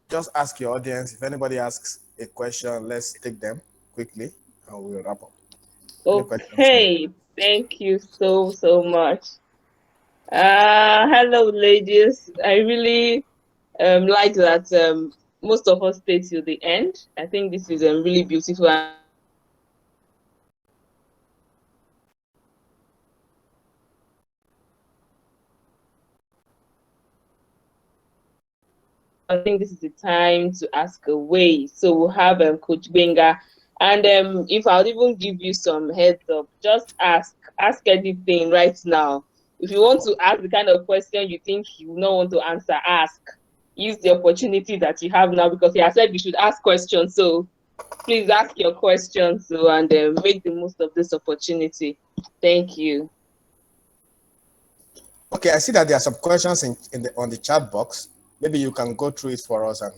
just ask your audience. If anybody asks a question, let's take them quickly and we'll wrap up. Okay, thank you so much. Hello, ladies. I really like that most of us stay till the end. I think this is really beautiful. I think this is the time to ask away. So we'll have Coach Benga, and if I'll even give you some heads up, just ask anything right now. If you want to ask the kind of question you think you don't want to answer, ask. Use the opportunity that you have now because he has said you should ask questions. So please ask your questions and make the most of this opportunity. Thank you. Okay, I see that there are some questions on the chat box. Maybe you can go through it for us and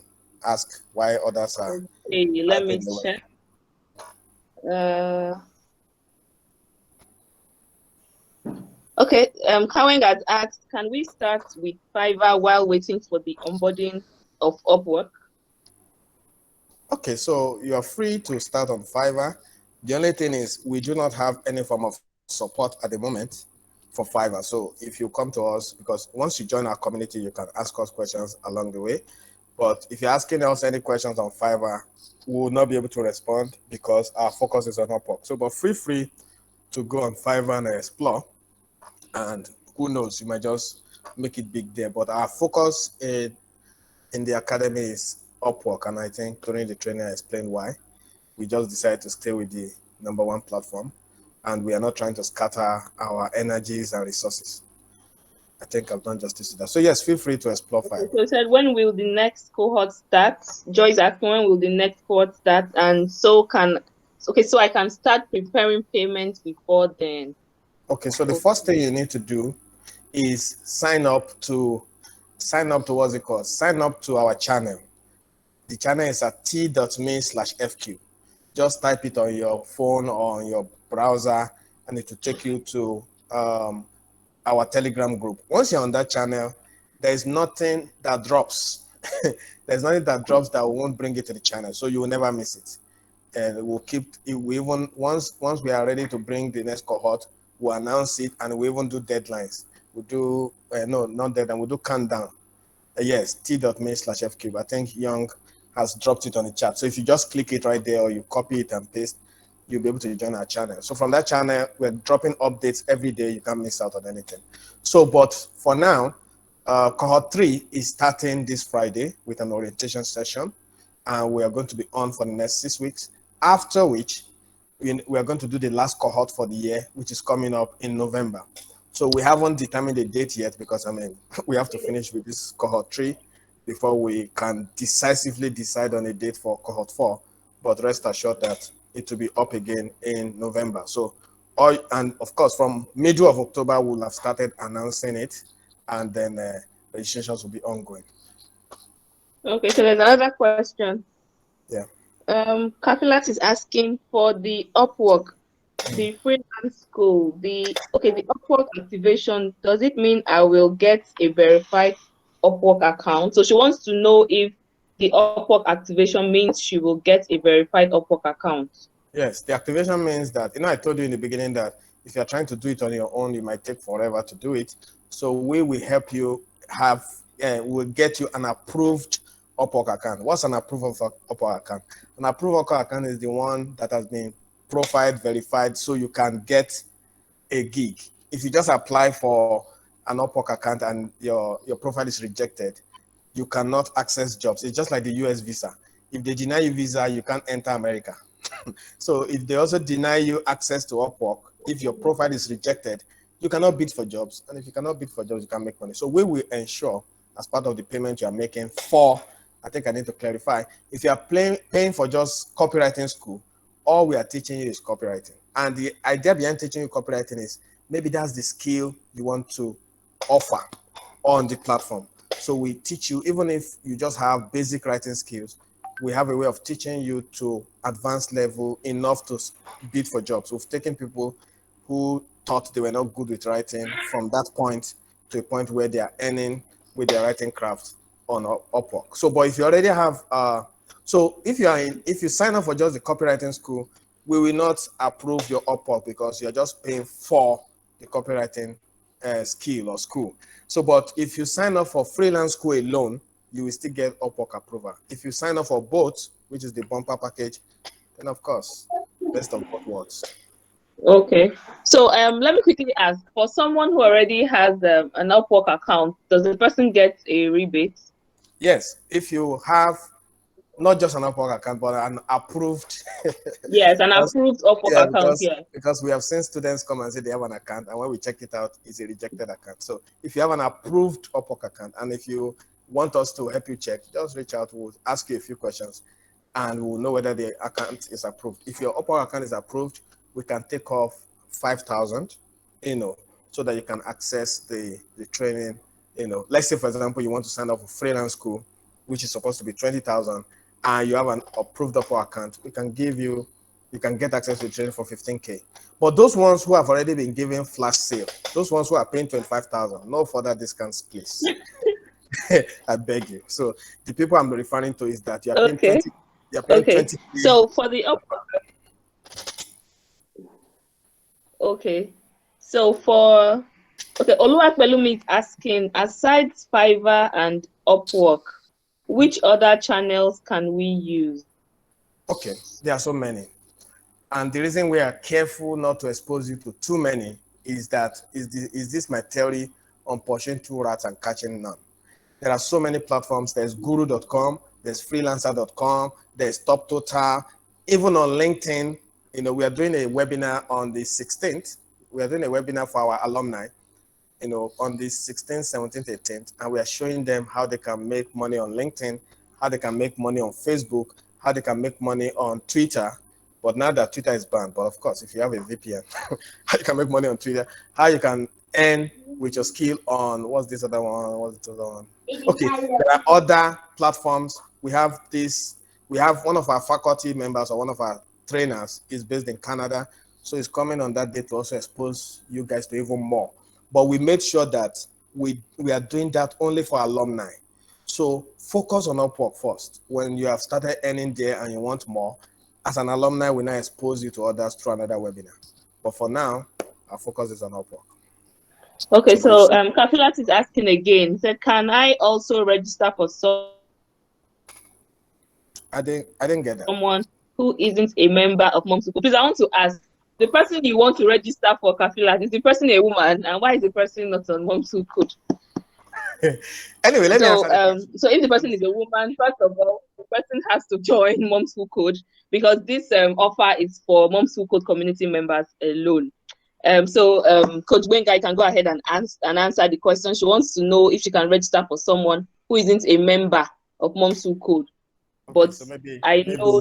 ask why others are. Okay, let me check. Okay, Kaweng has asked, can we start with Fiverr while waiting for the onboarding of Upwork? Okay, so you are free to start on Fiverr. The only thing is we do not have any form of support at the moment for Fiverr. So if you come to us, because once you join our community, you can ask us questions along the way. But if you're asking us any questions on Fiverr, we will not be able to respond because our focus is on Upwork. So, but feel free to go on Fiverr and explore. And who knows, you might just make it big there. But our focus in the academy is Upwork. And I think during the training, I explained why. We just decided to stay with the #1 platform. And we are not trying to scatter our energies and resources. I think I've done justice to that. So yes, feel free to explore Fiverr. So said, when will the next cohort start? Joyce asking, when will the next cohort start? And so I can start preparing payments before then. Okay, so the first thing you need to do is sign up to what's it called? Sign up to our channel. The channel is at t.me/FQ. Just type it on your phone or on your browser, and it will take you to our Telegram group. Once you're on that channel, there's nothing that drops. There's nothing that drops that won't bring it to the channel, so you will never miss it. And we'll keep it. We even once we are ready to bring the next cohort, we'll announce it, and we even do deadlines. We do no, not deadline. We do countdown. Yes, t.me/FQ. I think Young has dropped it on the chat. So if you just click it right there or you copy it and paste, you'll be able to join our channel. So from that channel, we're dropping updates every day. You can't miss out on anything. So, but for now, cohort 3 is starting this Friday with an orientation session. And we are going to be on for the next 6 weeks. After which, we are going to do the last cohort for the year, which is coming up in November. So we haven't determined the date yet because, I mean, we have to finish with this cohort 3 before we can decisively decide on a date for cohort 4. But rest assured that it will be up again in November. So, and of course, from middle of October, we'll have started announcing it, and then registrations will be ongoing. Okay, so there's another question. Yeah. Kafilat is asking for the Upwork, the freelance school, the Upwork activation. Does it mean I will get a verified Upwork account? So she wants to know if the Upwork activation means she will get a verified Upwork account. Yes, the activation means that, I told you in the beginning that if you're trying to do it on your own, it might take forever to do it. So we will help you we'll get you an approved Upwork account. What's an approved Upwork account? An approved Upwork account is the one that has been profiled, verified, so you can get a gig. If you just apply for an Upwork account and your profile is rejected, you cannot access jobs. It's just like the US visa. If they deny you visa, you can't enter America. So if they also deny you access to Upwork, if your profile is rejected, you cannot bid for jobs. And if you cannot bid for jobs, you can make money. So we will ensure, as part of the payment you are making for, I think I need to clarify, if you are paying for just copywriting school, all we are teaching you is copywriting. And the idea behind teaching you copywriting is maybe that's the skill you want to offer on the platform. So we teach you, even if you just have basic writing skills, we have a way of teaching you to advanced level enough to bid for jobs. We've taken people who thought they were not good with writing from that point to a point where they are earning with their writing craft on Upwork. So, but if you already have, so if you sign up for just the copywriting school, we will not approve your Upwork because you're just paying for the copywriting skill or school. So, but if you sign up for freelance school alone, you will still get Upwork approval. If you sign up for both, which is the bumper package, then of course, best of both worlds. Okay. So let me quickly ask, for someone who already has an Upwork account, does the person get a rebate? Yes, if you have not just an Upwork account, but an approved. Yes, an approved Upwork account, because we have seen students come and say they have an account, and when we check it out, it's a rejected account. So if you have an approved Upwork account, and if you want us to help you check, just reach out. We'll ask you a few questions, and we'll know whether the account is approved. If your Upwork account is approved, we can take off 5,000, so that you can access the training. Let's say, for example, you want to sign up for freelance school, which is supposed to be 20,000, and you have an approved Upwork account. We can give you can get access to the training for 15K. But those ones who have already been given flash sale, those ones who are paying 25,000, no further discounts, please. I beg you. So the people I'm referring to is that you're paying 20. You're paying 20. So for the Upwork. Okay. So for Oluwapelumi is asking, aside Fiverr and Upwork, which other channels can we use? Okay, there are so many. And the reason we are careful not to expose you to too many is this my theory on pushing two rats and catching none. There are so many platforms. There's guru.com, there's freelancer.com, there's TopTotal, even on LinkedIn. We are doing a webinar on the 16th. We are doing a webinar for our alumni, on the 16th, 17th, 18th, and we are showing them how they can make money on LinkedIn, how they can make money on Facebook, how they can make money on Twitter. But now that Twitter is banned, but of course, if you have a VPN, how you can make money on Twitter, how you can earn with your skill on, what's this other one? Okay, there are other platforms. We have one of our faculty members or one of our trainers is based in Canada. So he's coming on that day to also expose you guys to even more. But we made sure that we are doing that only for alumni. So focus on Upwork first. When you have started earning there and you want more, as an alumni, we now expose you to others through another webinar. But for now, our focus is on Upwork. Okay, so Kafilat is asking again. He said, can I also register for I didn't get that. Someone who isn't a member of Moms Who Code? Please, I want to ask, the person you want to register for, Kafilat, is the person a woman? And why is the person not on Moms Who Code? Anyway, let me answer. So if the person is a woman, first of all, the person has to join Moms Who Code, because this offer is for Moms Who Code community members alone. Coach Gbenga can go ahead and answer the question. She wants to know if she can register for someone who isn't a member of Moms Who Code. Okay, but so maybe I know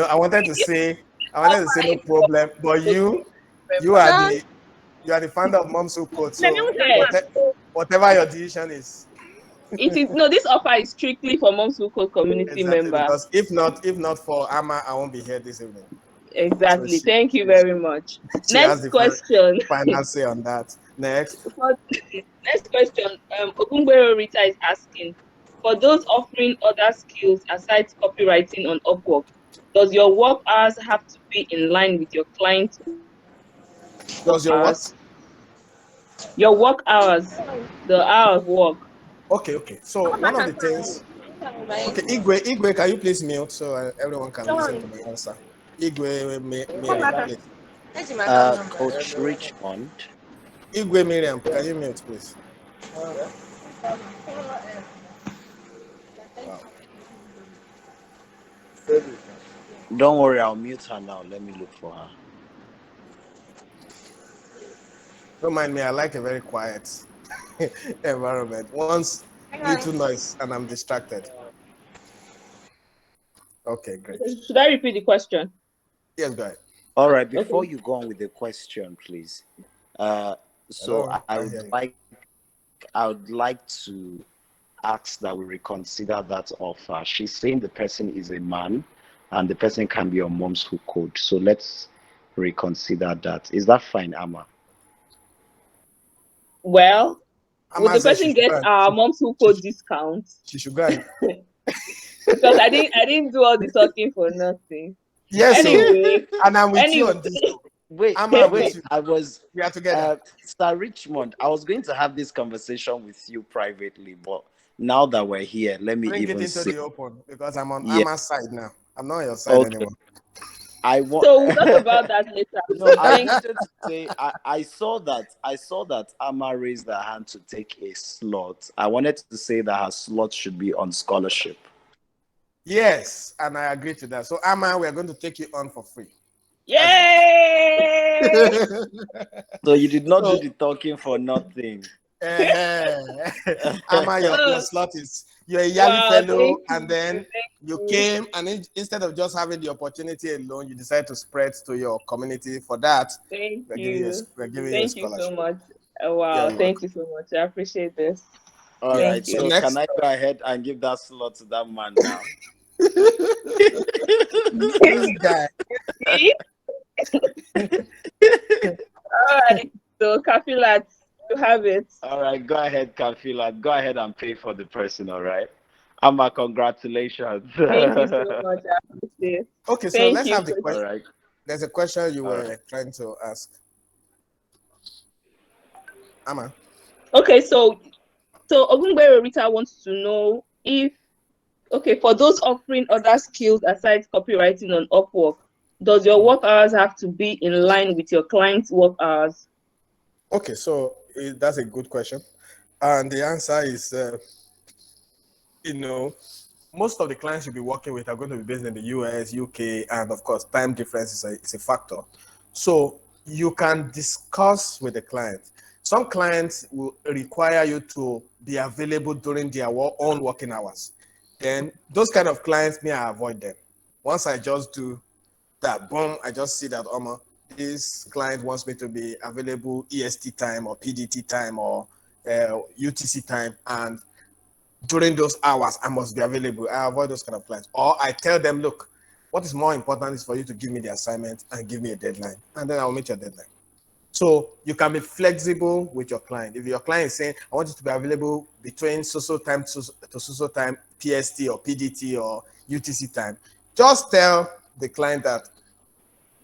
I wanted to say no problem, but you are the founder of Moms Who Code, so whatever your decision is. It is no. This offer is strictly for Moms Who Code community Exactly, member. because if not for Amma, I won't be here this evening. So Exactly. Thank you she, very much. she has Next the question. final say on that. Next. Next question. Ogungbero Rita is asking, for those offering other skills aside copywriting on Upwork, does your work hours have to be in line with your client's work Does your what? hours? Your work hours, the hour of work. Okay. So one of the things. Okay, Igwe, can you please mute so everyone can listen to my answer? Igwe Miriam, please. Coach Richmond. Igwe Miriam, can you mute, please? Wow. Don't worry, I'll mute her now. Let me look for her. Don't mind me, I like a very quiet environment. Once little noise and I'm distracted. Okay, great. Should I repeat the question? Yes, go ahead. All right, before Okay. you go on with the question, please. Hello, I would like to ask that we reconsider that offer. She's saying the person is a man and the person can be on Moms Who Code. So let's reconsider that. Is that fine, Amma? Well, Amma will the said person she get should our Moms Who Code discount? She should go ahead. Because I didn't do all the talking for nothing. Yes, Anyway, and I'm with you on this. Wait, Amma, wait. We are together. Sir Richmond, I was going to have this conversation with you privately, but now that we're here, let me Bring it even into say the open because I'm on Yeah. Amma's side now. I'm not on your side anymore. So we'll talk about that later. No, I wanted to say I saw that Amma raised her hand to take a slot. I wanted to say that her slot should be on scholarship. Yes, and I agree to that. So Amma, we are going to take you on for free. Yay! So you did not do the talking for nothing. Amma, your slot is you're a Yali fellow, and then you came, and instead of just having the opportunity alone, you decided to spread to your community. For that, Thank we're you. giving you a Thank you scholarship. so much. Oh, wow, thank you so much. I appreciate this. All Thank right, you. so Next. can I go ahead and give that slot to that man now? This guy. All right, so Kafilat, you have it. All right, go ahead, Kafila. Go ahead and pay for the person, all right? Amma, congratulations. Thank you so much. I appreciate it. Okay, so Thank let's you. have the question. All right. There's a question you All were trying to ask. Amma. Okay, so Ogungbero Rita wants to know if, for those offering other skills aside copywriting on Upwork, does your work hours have to be in line with your client's work hours? Okay, so that's a good question. And the answer is, most of the clients you'll be working with are going to be based in the US, UK, and of course, time difference is a factor. So you can discuss with the client. Some clients will require you to be available during their own working hours. Then those kind of clients, I avoid them. Once I just do that, boom, I just see that, this client wants me to be available EST time or PDT time or UTC time. And during those hours, I must be available. I avoid those kind of clients. Or I tell them, look, what is more important is for you to give me the assignment and give me a deadline. And then I'll meet your deadline. So you can be flexible with your client. If your client is saying, I want you to be available between so time to so time, PST or PDT or UTC time, just tell the client that,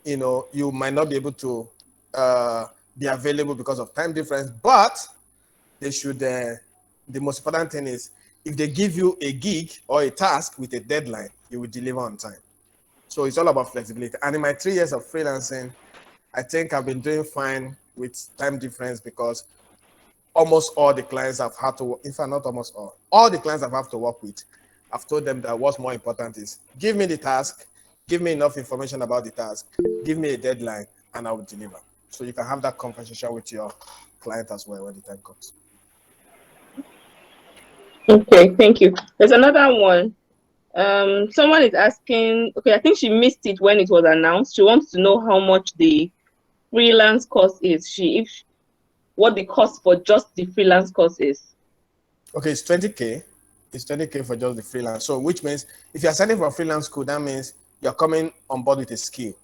you might not be able to be available because of time difference, but they should, the most important thing is, if they give you a gig or a task with a deadline, you will deliver on time. So it's all about flexibility. And in my 3 years of freelancing, I think I've been doing fine with time difference because almost all the clients I've had to, in fact, not almost all the clients I've had to work with, I've told them that what's more important is give me the task, give me enough information about the task, give me a deadline, and I will deliver. So you can have that conversation with your client as well when the time comes. Okay, thank you. There's another one. Someone is asking, I think she missed it when it was announced. She wants to know how much the freelance course is. What the cost for just the freelance course is. Okay, it's 20K. It's 20K for just the freelance. So which means if you're signing for a freelance school, that means you're coming on board with a skill.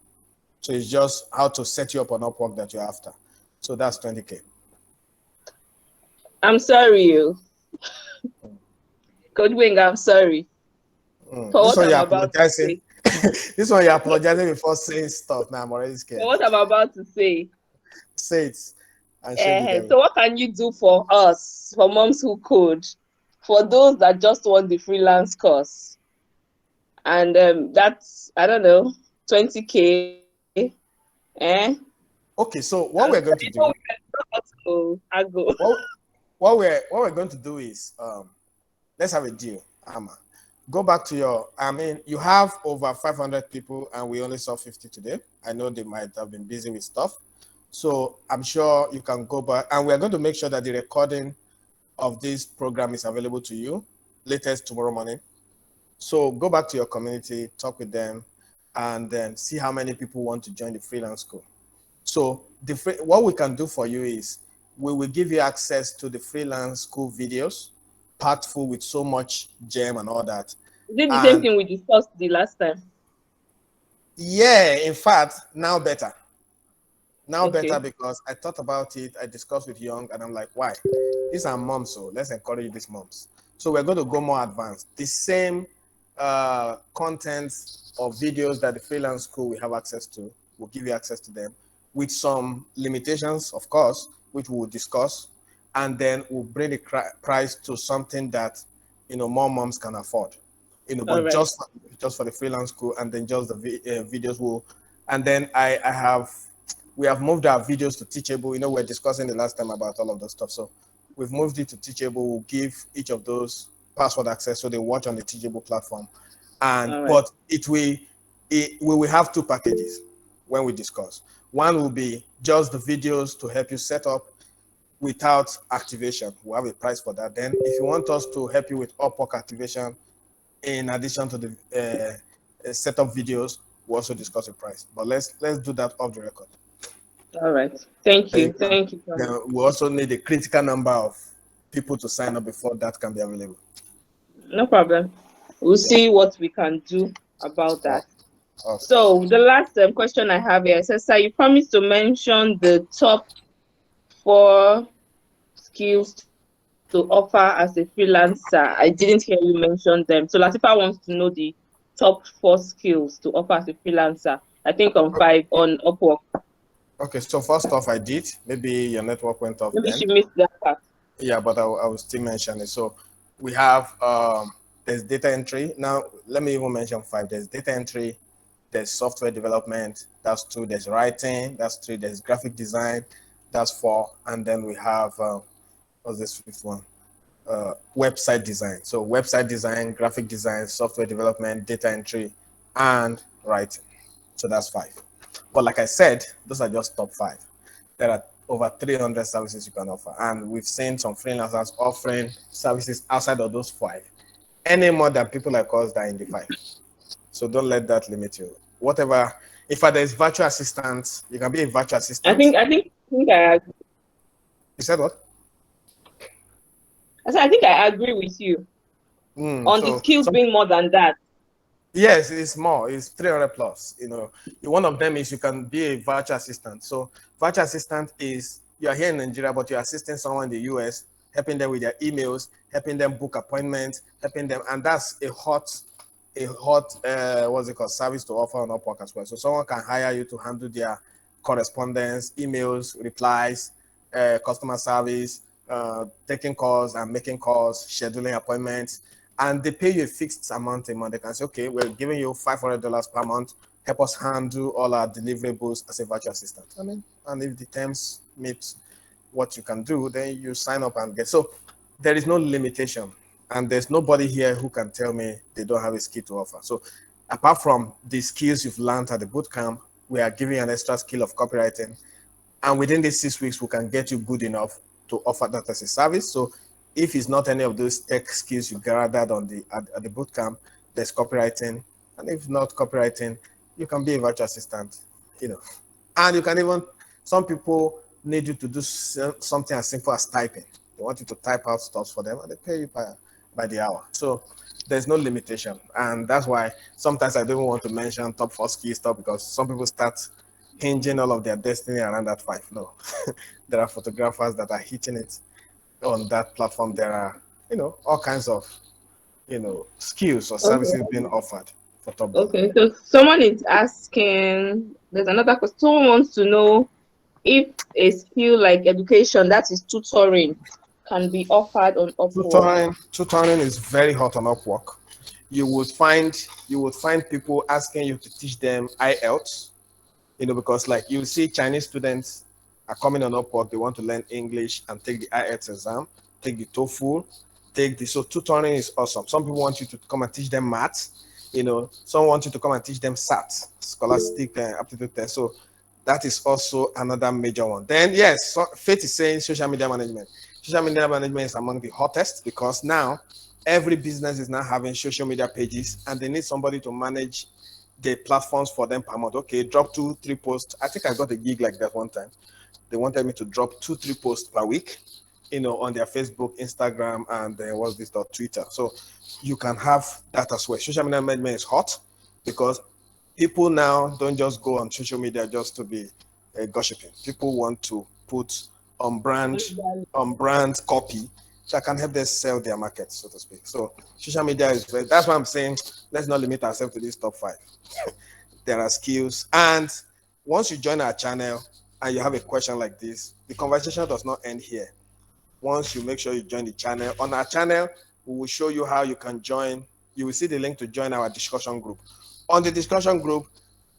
So it's just how to set you up on Upwork that you're after. So that's 20K. I'm sorry, you. Coach Wing, I'm sorry for This what one I'm you're about to apologizing. say. This one you're apologizing before saying stuff. Now I'm already scared. For what I'm about to say. Say it and share the devil. So what can you do for us, for moms who could, for those that just want the freelance course? And that's, I don't know, 20K. Okay, so what we're going to do, I go. what we're going to do is let's have a deal, Amma. Go back to your, you have over 500 people and we only saw 50 today. I know they might have been busy with stuff. So I'm sure you can go back and we're going to make sure that the recording of this program is available to you latest tomorrow morning. So go back to your community, talk with them, and then see how many people want to join the freelance school. So what we can do for you is we will give you access to the freelance school videos, packed full with so much gem and all that. Is it the same thing we discussed the last time? Yeah, in fact, now better. Now Okay. better because I thought about it, I discussed with Young, and I'm like, why? These are moms, so let's encourage these moms. So we're going to go more advanced. The same content or videos that the freelance school we have access to, we'll give you access to them with some limitations, of course, which we will discuss, and then we'll bring the price to something that more moms can afford. But right. just for the freelance school, and then just the videos will, and then we have moved our videos to Teachable. We're discussing the last time about all of that stuff. So we've moved it to Teachable. We'll give each of those password access so they watch on the Teachable platform. And but we will have two packages when we discuss. One will be just the videos to help you set up without activation. We'll have a price for that. Then if you want us to help you with Upwork activation, in addition to the setup videos, we'll also discuss the price. But let's do that off the record. All right. Thank you. Thank you. Then we also need a critical number of people to sign up before that can be available. No problem. We'll see what we can do about that. Okay. So the last question I have here says, sir, you promised to mention the top 4 skills to offer as a freelancer. I didn't hear you mention them. So Latifa wants to know the top 4 skills to offer as a freelancer. I think on 5 on Upwork. Okay, so first off, I did. Maybe your network went off. Maybe she missed that part. Yeah, but I will still mention it. So we have there's data entry. Now let me even mention 5. There's data entry, there's software development, that's 2. There's writing, that's 3. There's graphic design, that's 4. And then we have what's this 5th one? Website design. So website design, graphic design, software development, data entry, and writing. So that's 5. But like I said, those are just top 5. There are over 300 services you can offer. And we've seen some freelancers offering services outside of those 5. Any more than people like us that are in the 5. So don't let that limit you. Whatever, if there's virtual assistant, you can be a virtual assistant. I think I agree. You said what? I think I agree with you on the skills being more than that. Yes, it's more. It's 300 plus. One of them is you can be a virtual assistant. So virtual assistant is you are here in Nigeria, but you're assisting someone in the US, helping them with their emails, helping them book appointments, helping them, and that's a hot what's it called, service to offer on Upwork as well. So someone can hire you to handle their correspondence, emails, replies, customer service, taking calls and making calls, scheduling appointments. And they pay you a fixed amount a month. They can say, okay, we're giving you $500 per month. Help us handle all our deliverables as a virtual assistant. And if the terms meet what you can do, then you sign up and get. So there is no limitation. And there's nobody here who can tell me they don't have a skill to offer. So apart from the skills you've learned at the bootcamp, we are giving you an extra skill of copywriting. And within these 6 weeks, we can get you good enough to offer that as a service. So if it's not any of those tech skills you gathered at the bootcamp, there's copywriting. And if not copywriting, you can be a virtual assistant, And you can even, some people need you to do something as simple as typing. They want you to type out stuff for them, and they pay you by the hour. So there's no limitation, and that's why sometimes I don't want to mention top 4 skill stuff, because some people start hinging all of their destiny around that 5. No, there are photographers that are hitting it on that platform. There are, all kinds of, skills or services being offered for top dollar. Okay, so someone is asking, there's another question. Someone wants to know if a skill like education, that is tutoring, can be offered on Upwork. Tutoring is very hot on Upwork. You would find people asking you to teach them IELTS, because like you see Chinese students are coming on Upwork, they want to learn English and take the IELTS exam, take the TOEFL, so tutoring is awesome. Some people want you to come and teach them maths, some want you to come and teach them SAT, Scholastic Aptitude Test. So that is also another major one. Then yes, so Faith is saying social media management. Social media management is among the hottest, because now every business is now having social media pages, and they need somebody to manage the platforms for them per month. Okay, drop 2-3 posts. I think I got a gig like that one time. They wanted me to drop 2-3 posts per week, on their Facebook, Instagram, and Twitter. So you can have that as well. Social media management is hot because people now don't just go on social media just to be gossiping. People want to put on brand copy that can help them sell their market, so to speak. So social media is that's why I'm saying let's not limit ourselves to these top 5. There are skills, and once you join our channel and you have a question like this, the conversation does not end here. Once you make sure you join the channel, on our channel, we will show you how you can join. You will see the link to join our discussion group. On the discussion group,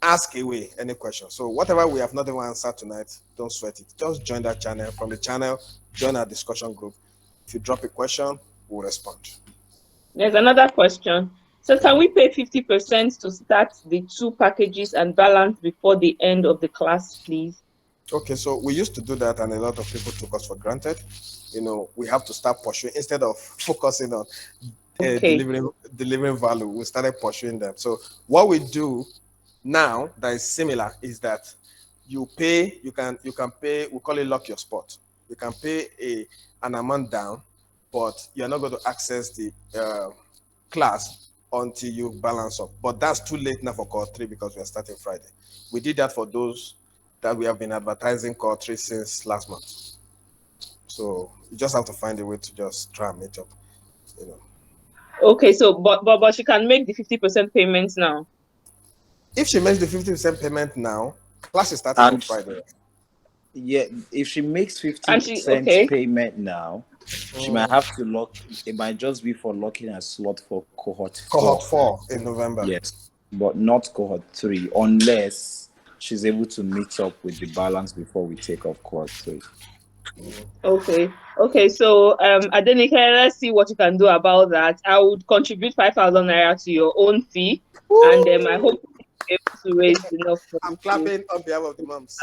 ask away any question. So whatever we have not even answered tonight, don't sweat it. Just join that channel. From the channel, join our discussion group. If you drop a question, we'll respond. There's another question. So can we pay 50% to start the 2 packages and balance before the end of the class, please? Okay, so we used to do that, and a lot of people took us for granted. We have to start pursuing instead of focusing on delivering value. We started pursuing them. So what we do now that is similar is that you pay. You can pay. We call it lock your spot. You can pay an amount down, but you're not going to access the class until you balance up. But that's too late now for Core 3 because we are starting Friday. We did that for those that we have been advertising Core 3 since last month. So you just have to find a way to just try and meet up. Okay, so but she can make the 50% payments now. If she makes the 50% payment now, class is starting on Friday. Yeah, if she makes 50% payment now, she might have to lock. It might just be for locking a slot for cohort 4 in November. Yes, but not cohort 3 unless she's able to meet up with the balance before we take off cohort 3. Okay. So Adenike, let's see what you can do about that. I would contribute 5,000 naira to your own fee. Woo! And I hope you'll be able to raise enough. I'm clapping on behalf of the moms.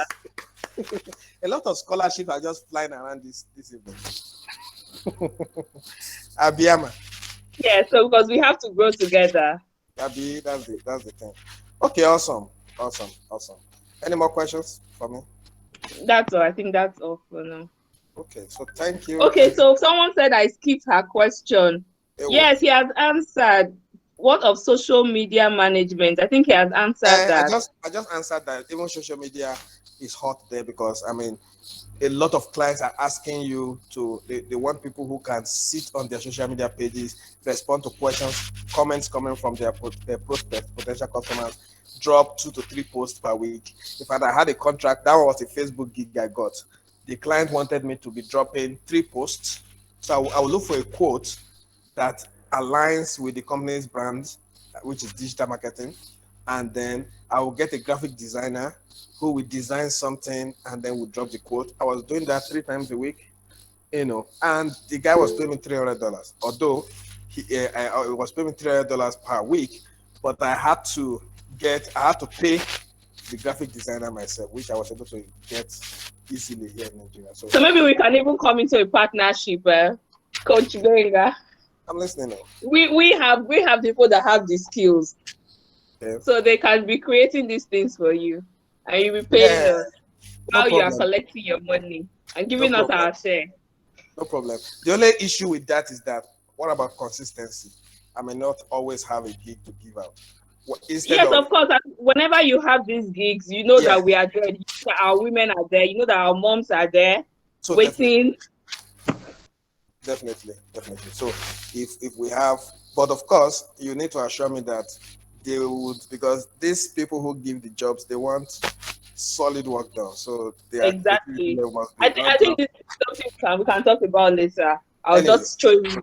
A lot of scholarships are just flying around this evening. Abiyama. Yeah, so because we have to grow together. That's the thing. Okay, awesome. Any more questions for me? That's all. I think that's all for now. Okay, so thank you. Okay, so someone said I skipped her question. Yes, he has answered. What of social media management? I think he has answered that. I just answered that. Even social media is hot there because a lot of clients are asking you they want people who can sit on their social media pages, respond to questions, comments coming from their prospects, potential customers, drop 2 to 3 posts per week. In fact, I had a contract, that was a Facebook gig I got. The client wanted me to be dropping 3 posts. So I will look for a quote that aligns with the company's brand, which is digital marketing. And then I will get a graphic designer who will design something and then we'll drop the quote. I was doing that 3 times a week, and the guy was paying me $300. Although he was paying me $300 per week, but I had to pay the graphic designer myself, which I was able to get easily here in Nigeria. So maybe we can even come into a partnership, Coach Benga. I'm listening now. We have people that have the skills. Yeah. So they can be creating these things for you. And you'll be paying us while you are collecting your money and giving us our share. No problem. The only issue with that is that what about consistency? I may not always have a gig to give out. Instead Yes, of of course. And whenever you have these gigs, you know yeah, that we are there. You know that our women are there. You know that our moms are there so waiting. definitely. So if we have, but of course you need to assure me that they would, because these people who give the jobs, they want solid work done. So their creativity Exactly. level must be I not think just this is something we can talk about later. I'll anyway. just show you.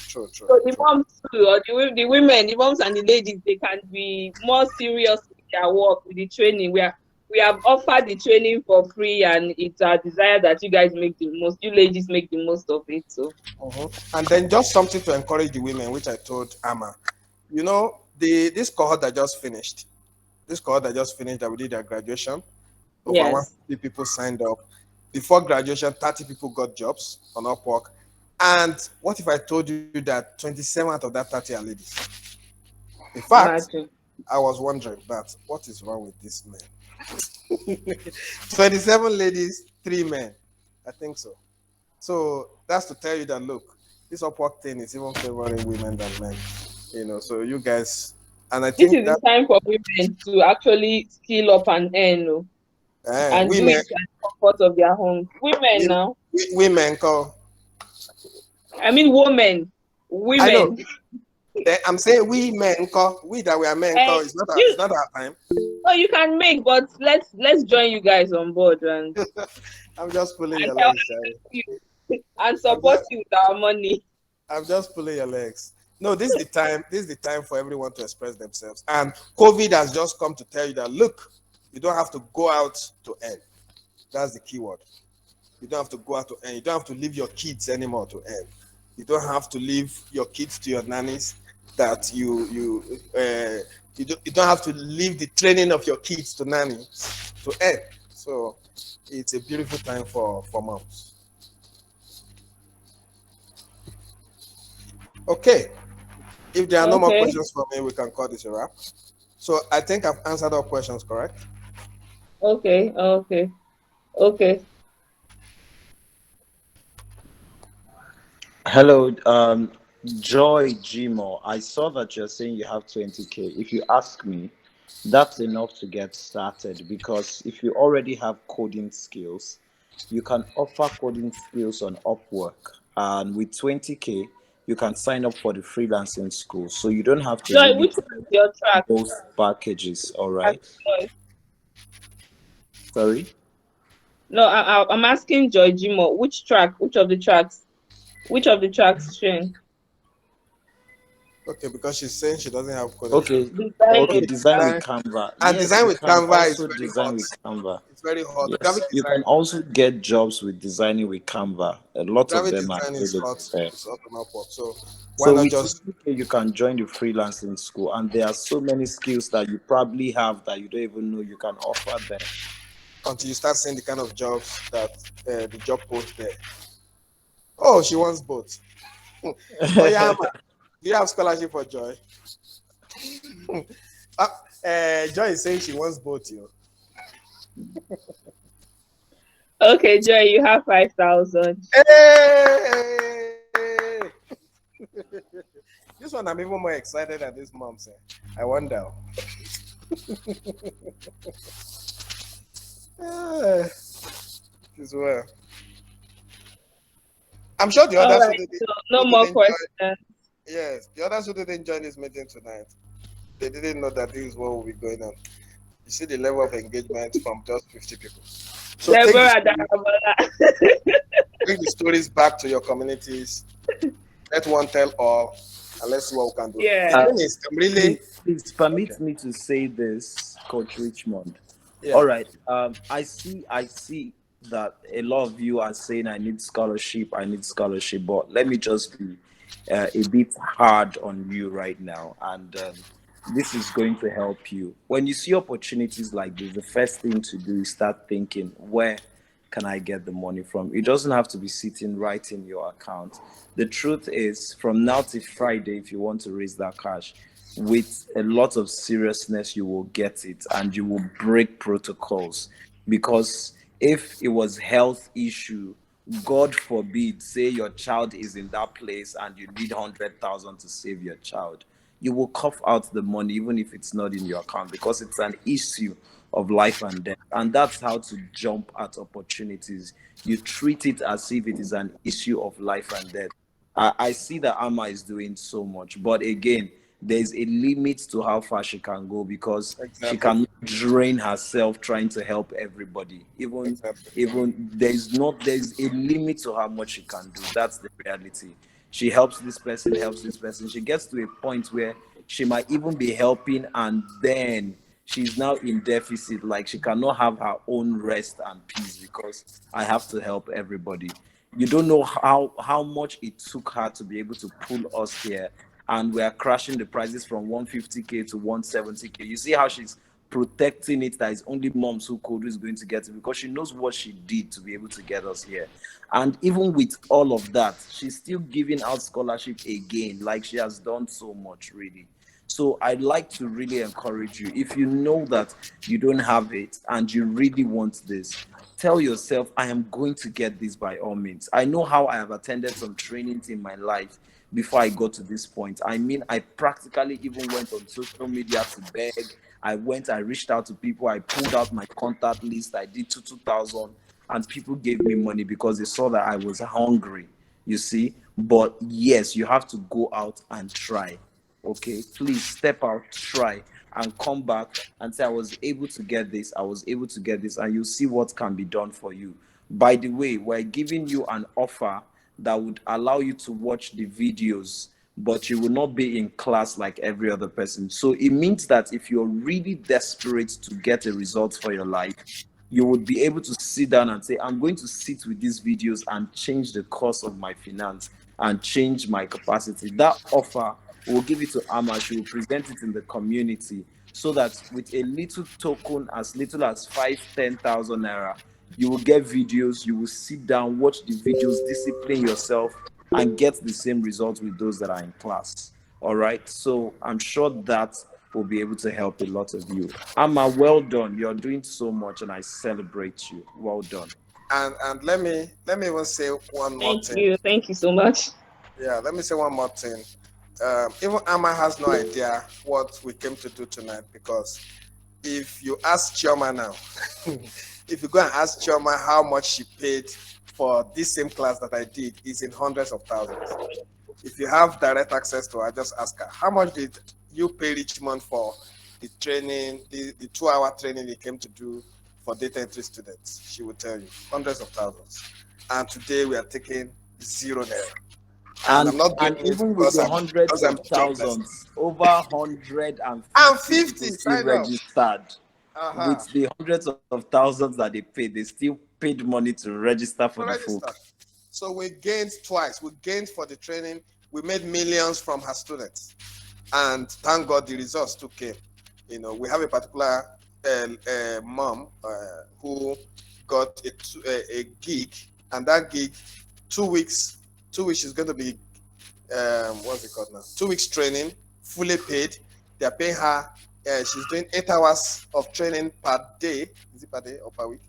True. So the moms too, or the women, the moms and the ladies, they can be more serious with their work, with the training. We have offered the training for free, and it's our desire that you guys make the most, you ladies make the most of it. So And then just something to encourage the women, which I told Amma. You know, this cohort that just finished, that we did their graduation, over yes, 150 people signed up. Before graduation, 30 people got jobs on Upwork. And what if I told you that 27 out of that 30 are ladies? In fact, imagine. I was wondering that what is wrong with this man? 27 ladies, 3 men. I think so. So that's to tell you that look, this Upwork thing is even favoring women than men. So you guys, and I This think is the that time for women to actually skill up and earn, oh, and do women, it at the comfort of their homes. Women now. women call. I mean women. I know. Women. I'm saying we men call. We that we are men call. And It's not you our time. oh you can make, but let's join you guys on board and I'm just pulling your help legs, Shari. you and I'm support just, you with our money. I'm just pulling your legs. No, this is the time. This is the time for everyone to express themselves. And COVID has just come to tell you that look, you don't have to go out to earn. That's the key word. You don't have to go out to earn. You don't have to leave your kids anymore to earn. You don't have to leave your kids to your nannies. That you don't have to leave the training of your kids to nannies to earn. So it's a beautiful time for moms. Okay. If there are no more Okay. questions for me, we can call this a wrap. So I think I've answered all questions, correct? Okay. Hello, Joy Gmo. I saw that you're saying you have 20K. If you ask me, that's enough to get started, because if you already have coding skills, you can offer coding skills on Upwork. And with 20K, you can sign up for the freelancing school. So you don't have to Joy, really which one is your track? both packages, all right? Sorry? No, I'm asking Joy Jimo, which track, which of the tracks Shane? Okay, because she's saying she doesn't have coding. Okay. Design Okay, with design with Canva. Canva. And Yes, design you with can Canva is also very design hot. with Canva. It's very hot. Yes, Graphic you design. can also get jobs with designing with Canva. A lot of Graphic them are design is available hot. there. It's hot on Upwork. So why So not with just 20K, you can join the freelancing school, and there are so many skills that you probably have that you don't even know you can offer them. until you start seeing the kind of jobs that the job post there? Oh, she wants both. Oh yeah, man. Do you have scholarship for Joy? Joy is saying she wants both, you. Okay, Joy, you have 5,000. Hey! This one I'm even more excited than this mom saying. I wonder. As well. I'm sure the others All right, so no more questions. Yes, the others who didn't join this meeting tonight, they didn't know that this is what will be going on. You see the level of engagement from just 50 people. So take the stories back to your communities. Let one tell all, and let's see what we can do. Yeah. Please permit me to say this, Coach Richmond. Yeah. All right. I see that a lot of you are saying I need scholarship, but let me just be a bit hard on you right now, and this is going to help you. When you see opportunities like this, the first thing to do is start thinking, where can I get the money from? It doesn't have to be sitting right in your account. The truth is, from now to Friday, if you want to raise that cash, with a lot of seriousness, you will get it, and you will break protocols. Because if it was health issue God forbid, say your child is in that place and you need 100,000 to save your child, you will cough out the money even if it's not in your account, because it's an issue of life and death. And that's how to jump at opportunities. You treat it as if it is an issue of life and death. I see that Amma is doing so much, but again, there's a limit to how far she can go, because she Exactly. can drain herself trying to help everybody. Even there's a limit to how much she can do. That's the reality. She helps this person, helps this person. She gets to a point where she might even be helping, and then she's now in deficit. Like, she cannot have her own rest and peace because I have to help everybody. You don't know how much it took her to be able to pull us here, and we are crashing the prices from 150k to 170k. You see how she's protecting it, that it's only moms who could, who's going to get it, because she knows what she did to be able to get us here. And even with all of that, she's still giving out scholarship again. Like, she has done so much, really. So I'd like to really encourage you, if you know that you don't have it and you really want this, tell yourself, I am going to get this by all means. I know how I have attended some trainings in my life before I got to this point. I mean, I practically even went on social media to beg. I reached out to people, I pulled out my contact list, I did 2,000, and people gave me money because they saw that I was hungry, you see. But yes, you have to go out and try. Okay, please step out, try, and come back and say, I was able to get this, and you'll see what can be done for you. By the way, we're giving you an offer that would allow you to watch the videos, but you will not be in class like every other person. So it means that if you're really desperate to get a result for your life, you would be able to sit down and say, I'm going to sit with these videos and change the course of my finance and change my capacity. That offer, we'll give it to Amma. She will present it in the community, so that with a little token, as little as 5,000-10,000 naira, you will get videos, you will sit down, watch the videos, discipline yourself, and get the same results with those that are in class. All right. So I'm sure that will be able to help a lot of you. Amma, well done. You're doing so much, and I celebrate you. Well done. And let me even say one more thing. Thank you. Thank you so much. Yeah, let me say one more thing. Even Amma has no idea what we came to do tonight, because if you ask Chioma now, if you go and ask Chioma how much she paid for this same class that I did, is in hundreds of thousands. If you have direct access to her, just ask her, how much did you pay each month for the training, the 2-hour training you came to do for data entry students? She will tell you, hundreds of thousands. And today we are taking 0 naira. And, I'm not doing it even with the hundreds of thousands, over 150 still registered. With the hundreds of thousands that they paid, they still paid money to register for the folk. So we gained twice. We gained for the training. We made millions from her students, and thank God the results too came. You know, we have a particular mom who got a gig, and that gig, 2 weeks is going to be what's it called now? 2 weeks training, fully paid. They're paying her. She's doing 8 hours of training per day. Is it per day or per week?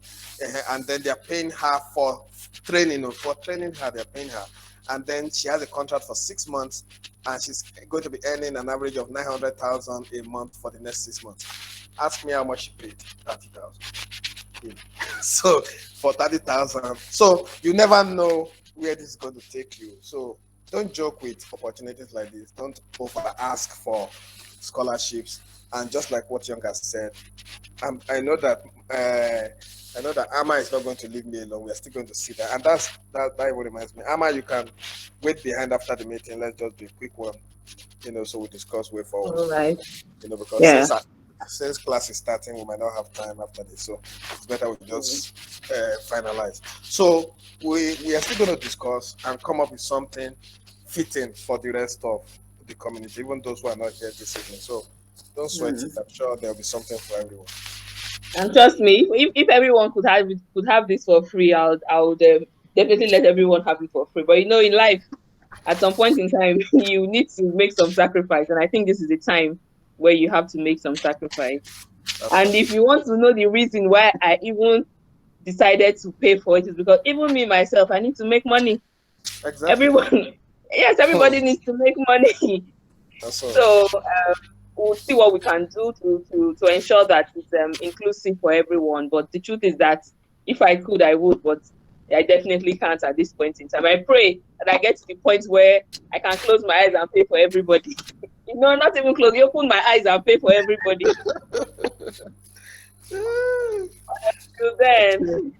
And then they're paying her for training. For training her, they're paying her. And then she has a contract for 6 months, and she's going to be earning an average of 900,000 a month for the next 6 months. Ask me how much she paid. 30,000. So for 30,000. So you never know where this is going to take you. So don't joke with opportunities like this. Don't over ask for scholarships. And just like what Young has said, I know that Amma is not going to leave me alone. We are still going to see that, and that even reminds me, Amma, you can wait behind after the meeting. Let's just do a quick one, so we discuss way forward. All right. Because since class is starting, we might not have time after this, so it's better we just finalize. So we are still going to discuss and come up with something fitting for the rest of the community, even those who are not here this evening. So don't sweat it. I'm sure there'll be something for everyone. And trust me, if everyone could have this for free, I would definitely let everyone have it for free. But in life, at some point in time, you need to make some sacrifice, and I think this is the time where you have to make some sacrifice. And if you want to know the reason why I even decided to pay for it is because even me myself, I need to make money. Exactly. Everyone, yes, everybody needs to make money. That's all. So we'll see what we can do to ensure that it's inclusive for everyone. But the truth is that if I could, I would, but I definitely can't at this point in time. I pray that I get to the point where I can close my eyes and pay for everybody. Not even close. You open my eyes and pay for everybody. So then,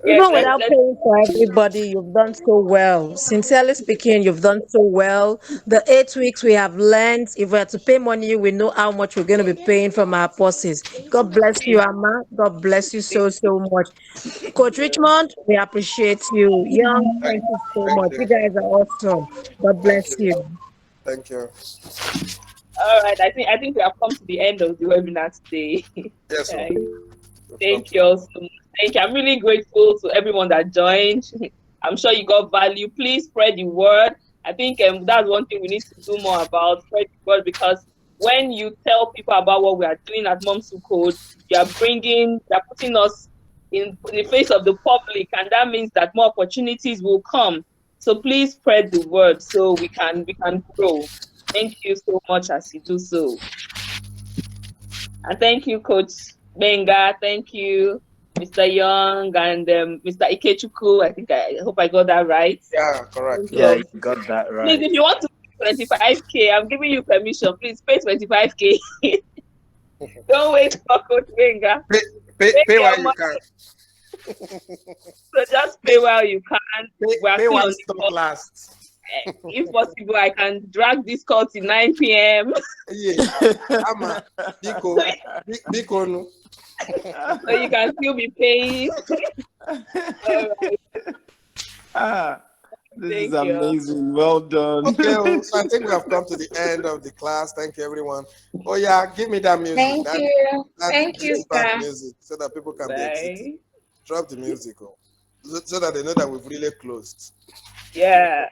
yes, Even without paying for everybody, you've done so well. Sincerely speaking, you've done so well. The 8 weeks we have learned, if we are to pay money, we know how much we're going to be paying from our purses. God bless you, Amma. God bless you so, so much. Coach Richmond, we appreciate you. Young, thank you so Thank much. you. You guys are awesome. God bless you. Thank you. all right. I think we have come to the end of the webinar today. Yes, sir. Thank you all so much. Thank you. I'm really grateful to everyone that joined. I'm sure you got value. Please spread the word. I think that's one thing we need to do more about, spread the word, because when you tell people about what we are doing at Moms Who Code, you're putting us in the face of the public, and that means that more opportunities will come. So please spread the word so we can grow. Thank you so much as you do so. And thank you, Coach Benga. Thank you, Mr. Young and Mr. Ikechukwu. I hope I got that right. Yeah, correct. Yeah, you got that right. Please, if you want to pay 25K, I'm giving you permission. Please pay 25K. Don't wait for Coach Benga. Pay your while you money. can. So just pay while you can. Pay while stock lasts. If possible, I can drag this call to 9 p.m. Yeah. Ama, Biko, no. So you can still be paying. This is Thank you. amazing. Well done. Okay, so I think we have come to the end of the class. Thank you, everyone. Oh yeah, give me that music. Thank you. Thank you, That sir. music, so that people can be Bye. excited. Drop the music, so that they know that we've really closed. Yeah.